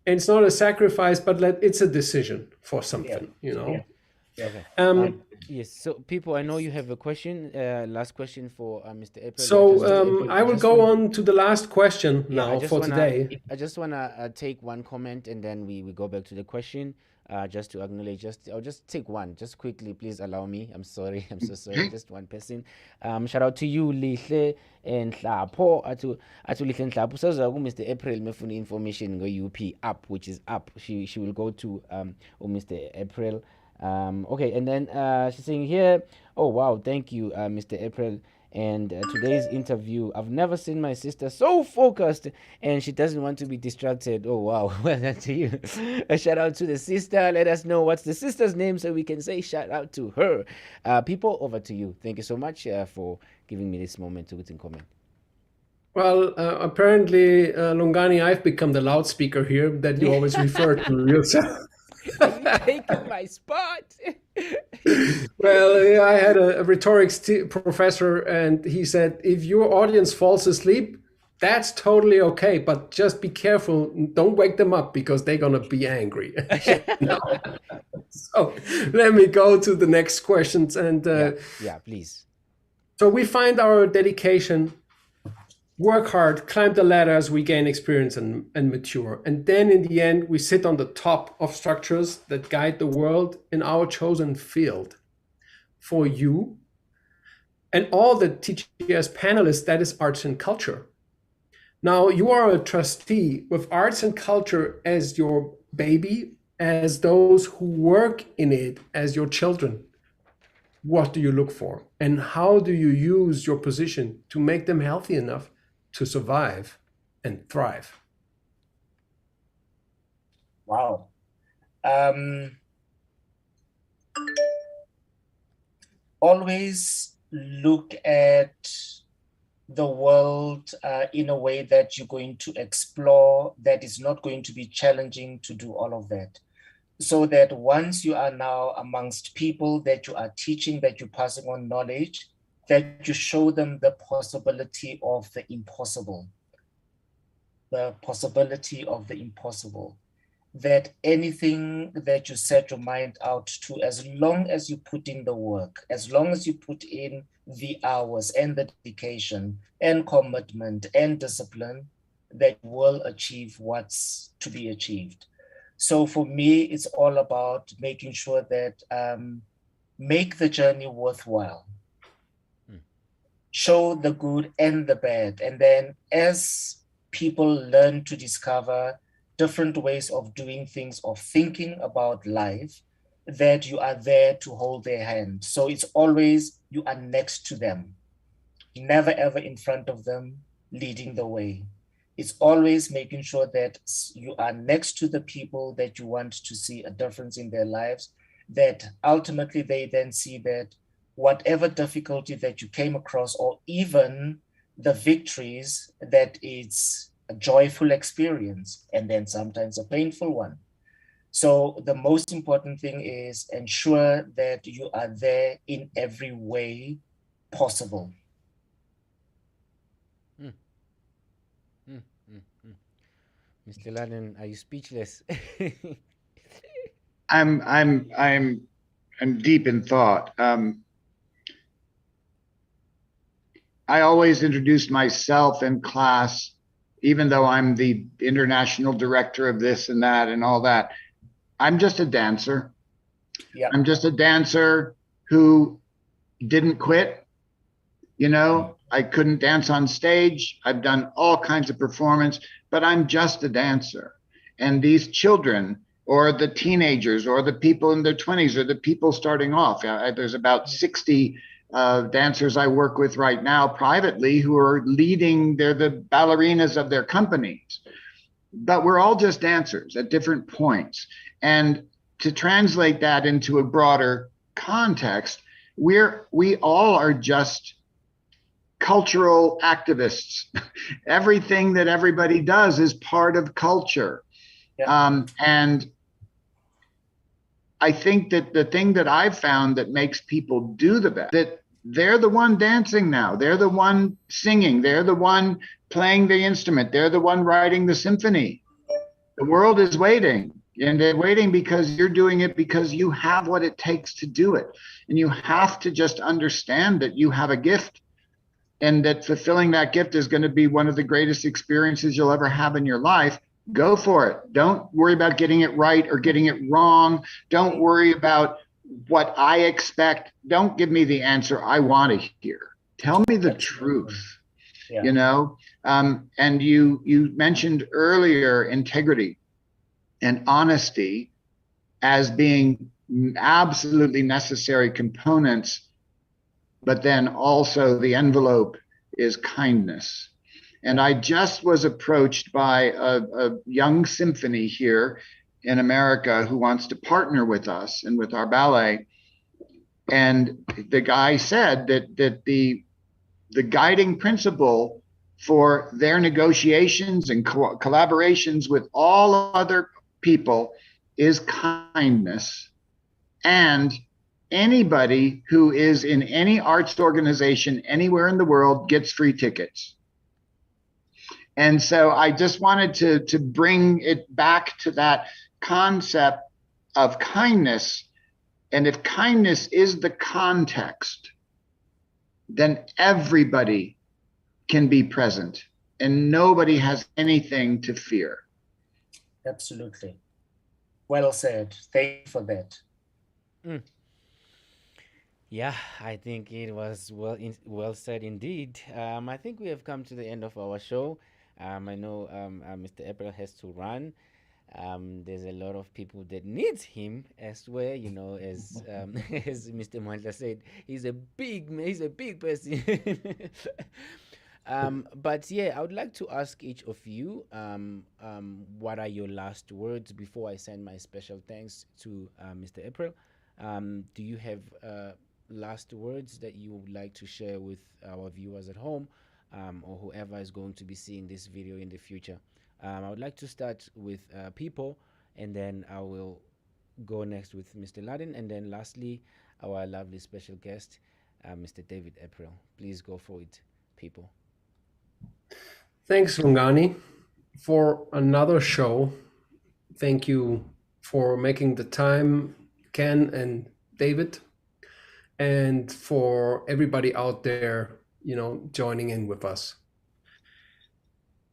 and it's not a sacrifice, but it's a decision for something. You know. Yeah. Okay. Yes. So, people, I know you have a question. Last question for Mr. April. So I will go on to the last question now for today. I just wanna take one comment, and then we go back to the question. Just to acknowledge, I'll just take one, just quickly. Please allow me. I'm sorry. I'm so sorry. Just one person. Shout out to you, Lihle and Hlapho. Atu Lihle and Hlapho. So Mr. April mefuna information go UP app, which is up. She will go to Mr. April. Okay, and then she's saying here, oh wow, thank you, Mr. April. And today's interview, I've never seen my sister so focused, and she doesn't want to be distracted. Oh wow, well done to you. A shout out to the sister. Let us know what's the sister's name so we can say shout out to her. People, over to you. Thank you so much for giving me this moment to comment. Well, apparently, Longani, I've become the loudspeaker here that you always refer to yourself. Are you taking my spot? Well, I had a rhetorics professor, and he said, if your audience falls asleep, that's totally okay, but just be careful. Don't wake them up because they're going to be angry. So let me go to the next questions. And yeah, please. So we find our dedication, work hard, climb the ladder as we gain experience and mature. And then in the end, we sit on the top of structures that guide the world in our chosen field. For you and all the TGS panelists, that is arts and culture. Now, you are a trustee with arts and culture as your baby, as those who work in it as your children. What do you look for? And how do you use your position to make them healthy enough to survive and thrive? Wow. Always look at the world in a way that you're going to explore, that is not going to be challenging to do all of that. So that once you are now amongst people that you are teaching, that you're passing on knowledge, that you show them the possibility of the impossible. The possibility of the impossible. That anything that you set your mind out to, as long as you put in the work, as long as you put in the hours and the dedication and commitment and discipline, that will achieve what's to be achieved. So for me, it's all about making sure that make the journey worthwhile. Show the good and the bad. And then as people learn to discover different ways of doing things, of thinking about life, that you are there to hold their hand. So it's always you are next to them, never ever in front of them, leading the way. It's always making sure that you are next to the people that you want to see a difference in their lives, that ultimately they then see that whatever difficulty that you came across, or even the victories, that it's a joyful experience, and then sometimes a painful one. So the most important thing is ensure that you are there in every way possible. Mr. Laden, are you speechless? I'm deep in thought. I always introduce myself in class, even though I'm the international director of this and that and all that. I'm just a dancer. Yeah. I'm just a dancer who didn't quit, You know, I couldn't dance on stage. I've done all kinds of performance, but I'm just a dancer. And these children, or the teenagers, or the people in their 20s, or the people starting off, there's about 60 dancers I work with right now privately who are leading, they're the ballerinas of their companies. But we're all just dancers at different points. And to translate that into a broader context, we all are just cultural activists. Everything that everybody does is part of culture. And I think that the thing that I've found that makes people do the best, that they're the one dancing now, they're the one singing, they're the one playing the instrument, they're the one writing the symphony. The world is waiting, and they're waiting because you're doing it, because you have what it takes to do it. And you have to just understand that you have a gift, and that fulfilling that gift is going to be one of the greatest experiences you'll ever have in your life. Go for it. Don't worry about getting it right or getting it wrong. Don't worry about what I expect. Don't give me the answer I want to hear. Tell me the truth. You know, and you mentioned earlier integrity and honesty as being absolutely necessary components, but then also the envelope is kindness. And I just was approached by a young symphony here in America who wants to partner with us and with our ballet. And the guy said that the guiding principle for their negotiations and collaborations with all other people is kindness. And anybody who is in any arts organization anywhere in the world gets free tickets. And so I just wanted to bring it back to that concept of kindness. And if kindness is the context, then everybody can be present and nobody has anything to fear. Absolutely. Well said. Thank you for that. Yeah, I think it was well said indeed. I think we have come to the end of our show. I know Mr. April has to run. There's a lot of people that needs him as well. You know, as as Mr. Mwandla said, he's a big person. But yeah, I would like to ask each of you, what are your last words before I send my special thanks to Mr. April? Do you have last words that you would like to share with our viewers at home, or whoever is going to be seeing this video in the future? I would like to start with people, and then I will go next with Mr. Laden, and then lastly, our lovely special guest, Mr. David April. Please go for it, people. Thanks, Lungani, for another show. Thank you for making the time, Ken and David, and for everybody out there, you know, joining in with us.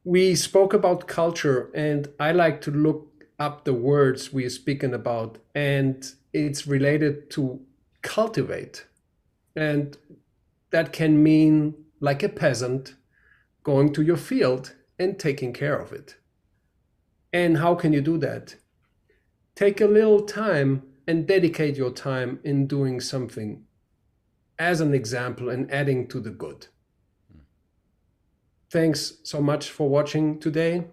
We spoke about culture, and I like to look up the words we are speaking about, and it's related to cultivate. And that can mean like a peasant going to your field and taking care of it. And how can you do that? Take a little time and dedicate your time in doing something as an example and adding to the good. Thanks so much for watching today,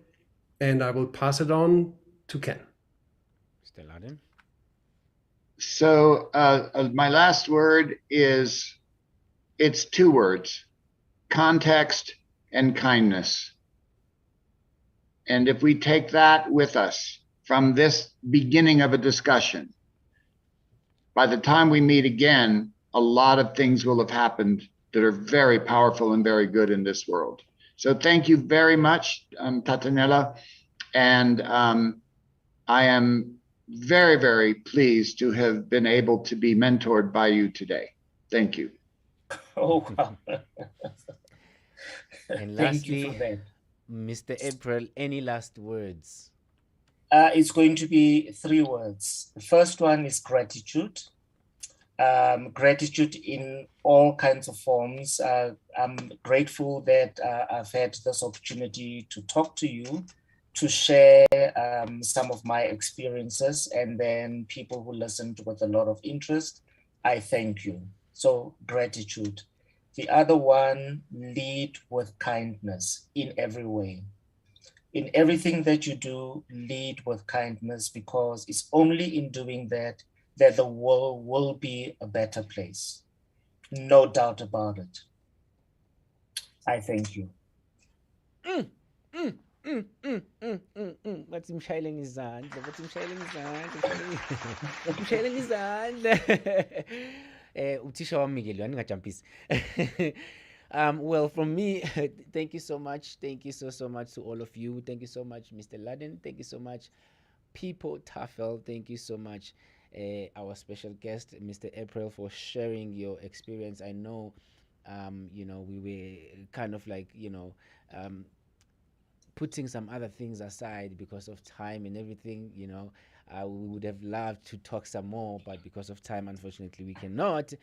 and I will pass it on to Ken. Mr. Laden. So my last word is, it's two words: context and kindness. And if we take that with us from this beginning of a discussion, by the time we meet again, a lot of things will have happened that are very powerful and very good in this world. So thank you very much, Thatanelo. And I am very, very pleased to have been able to be mentored by you today. Thank you. Oh, wow. And Thank you lastly, for that. Mr. April, any last words? It's going to be 3 words. The first one is gratitude. Gratitude in all kinds of forms. I'm grateful that I've had this opportunity to talk to you, to share some of my experiences, and then people who listened with a lot of interest. I thank you. So gratitude. The other one, lead with kindness in every way. In everything that you do, lead with kindness, because it's only in doing that that the world will be a better place. No doubt about it. I thank you. Bathi mshayele ngizandla, bathi mshayele ngizandla, mshayele ngizandla. Uthisha wami ke lo ningajampisi. Well, from me, thank you so much. Thank you so much to all of you. Thank you so much, Mr. Laden. Thank you so much, People Tafel. Thank you so much, our special guest, Mr. April, for sharing your experience. I know, we were kind of like, putting some other things aside because of time and everything, we would have loved to talk some more, but because of time, unfortunately, we cannot.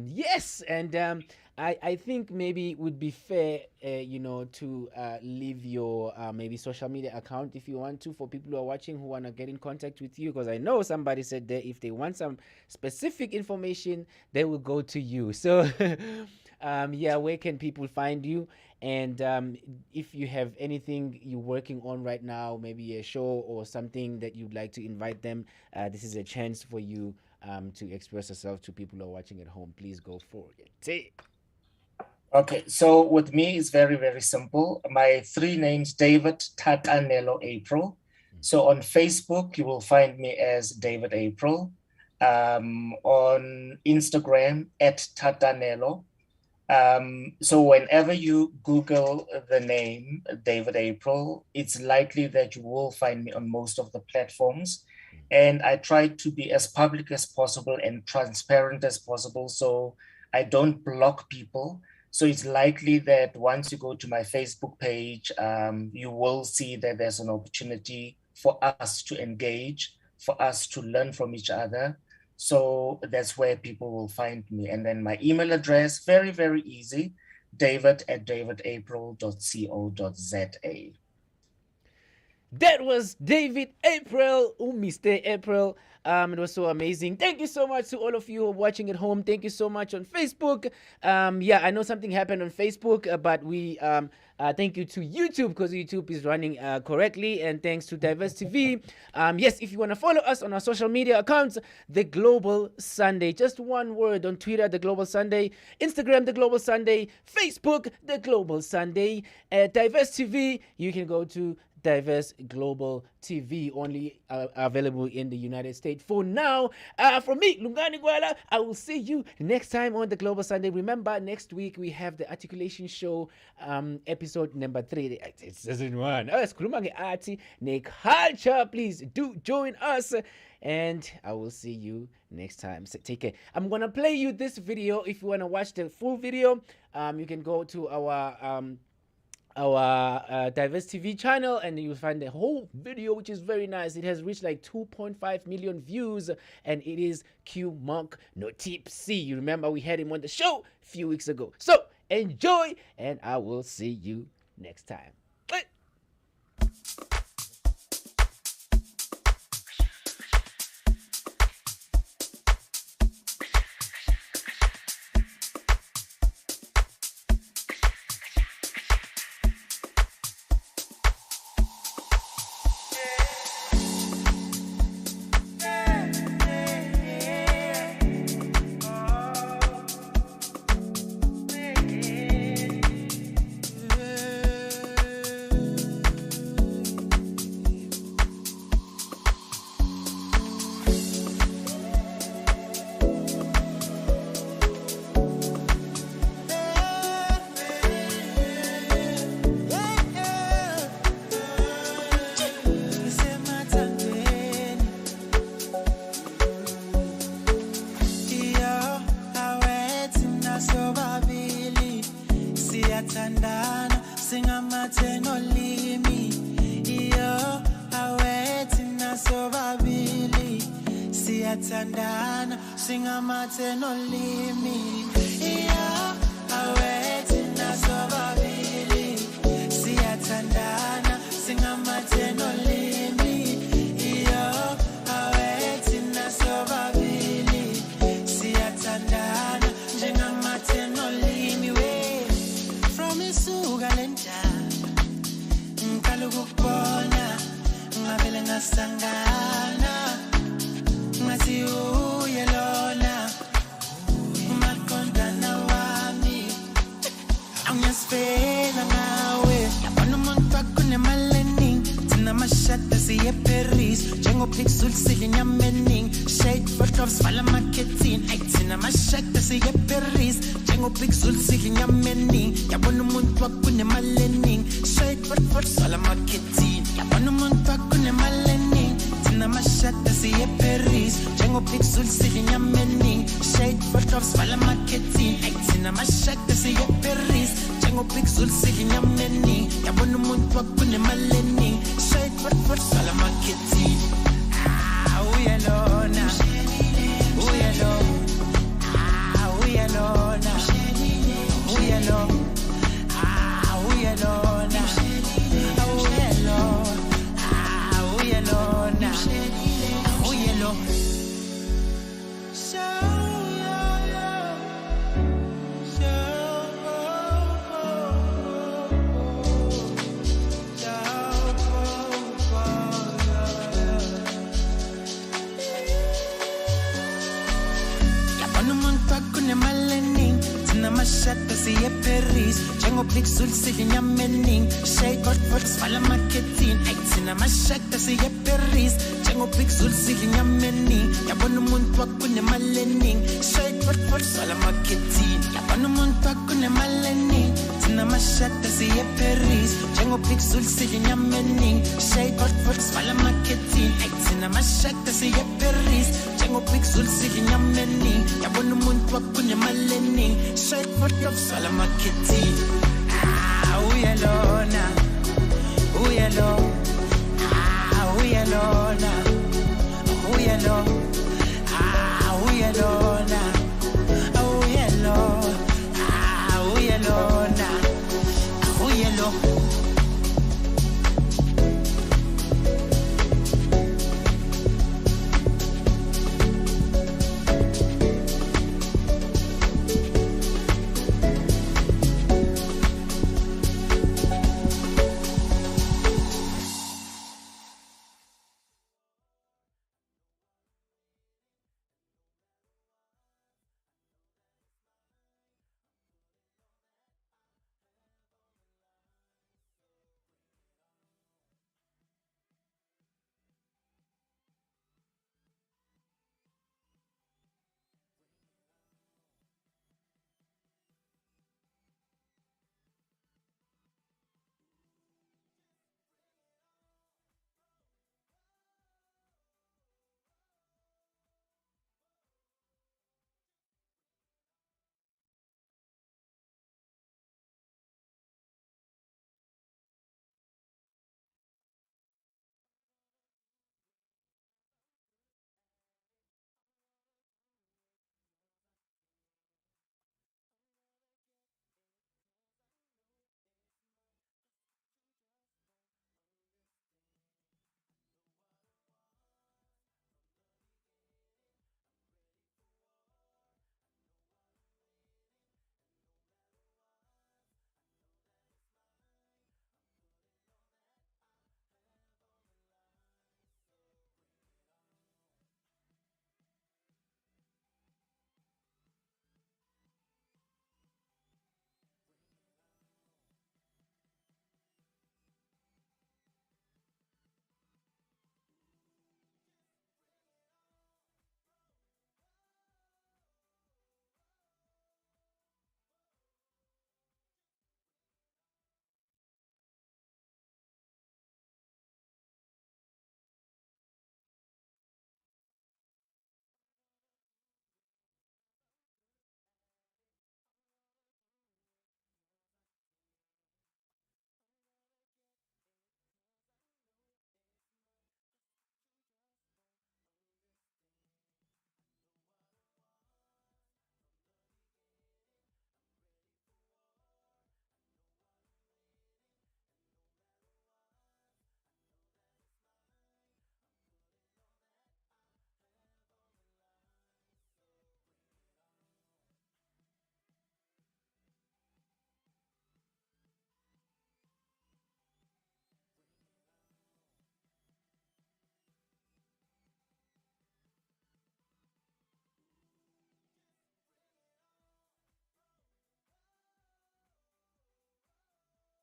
Yes, and I think maybe it would be fair, to leave your maybe social media account if you want to, for people who are watching who want to get in contact with you, because I know somebody said that if they want some specific information, they will go to you. So where can people find you? And if you have anything you're working on right now, maybe a show or something that you'd like to invite them, this is a chance for you to express yourself to people who are watching at home. Please go for it. Okay, so with me, it's very, very simple. My 3 names, David Thatanelo April. So on Facebook, you will find me as David April. On Instagram, @Thatanelo. So whenever you Google the name David April, it's likely that you will find me on most of the platforms. And I try to be as public as possible and transparent as possible, so I don't block people. So it's likely that once you go to my Facebook page, you will see that there's an opportunity for us to engage, for us to learn from each other. So that's where people will find me. And then my email address, very, very easy, david@davidapril.co.za. That was David April, Mr. April. It was so amazing. Thank you so much to all of you who are watching at home. Thank you so much on Facebook. I know something happened on Facebook, but we thank you to YouTube, because YouTube is running correctly, and thanks to Diverse TV. Yes, if you want to follow us on our social media accounts, The Global Sunday, just one word, on Twitter, The Global Sunday, Instagram, The Global Sunday, Facebook, The Global Sunday, Diverse TV, you can go to Diverse Global TV, only available in the United States for now. From me, Lungani Gwala, I will see you next time on the Global Sunday. Remember, next week we have the Articulation Show, episode number 3. It's season 1. Culture. Please do join us, and I will see you next time. So take care. I'm gonna play you this video. If you wanna watch the full video, you can go to our Diverse TV channel, and you'll find the whole video, which is very nice. It has reached like 2.5 million views, and it is Q Monk No Tipsy. You remember we had him on the show a few weeks ago. So enjoy, and I will see you next time. Bye. Siyathandana singamathe nolimi yeah awethu nasobabili siyathandana singamathe nolimi yeah awethu nasobabili siyathandana njengamathe nolimi we from isuka lendaba ngicela ukukubona ngavele ngasangana ngathi uye lona umaqondana wami angiyasifela ngawe yabona umuntu wakunemalening thina amashada siye Paris njengopixel siyinyamening shade photos vala marketing thina amashada siye Paris njengopixel siyinyamening yabona umuntu wakunemalening shade photos vala marketing yabona umuntu wakunemalening thina amashada siye Paris njengopixel siyinyamening shade photos vala marketing thina amashada siye Paris njengopixel siyinyamening yabona umuntu wakunemalening shade photos vala marketing uyalona uyalona uyalona uyalona uyalona uyalona uyalona amashada siye Paris njengopixel siyinyamening shade photos vala marketing thina amashada siye Paris njengopixel siyinyamening yabona umuntu wakunemalening shade photos vala marketing yabona umuntu wakunemalening thina amashada siye Paris njengopixel siyinyamening shade photos vala marketing thina amashada siye Paris njengopixel siyinyamening yabona umuntu wakunemalening shade photos vala marketing uyalona uyalona uyalona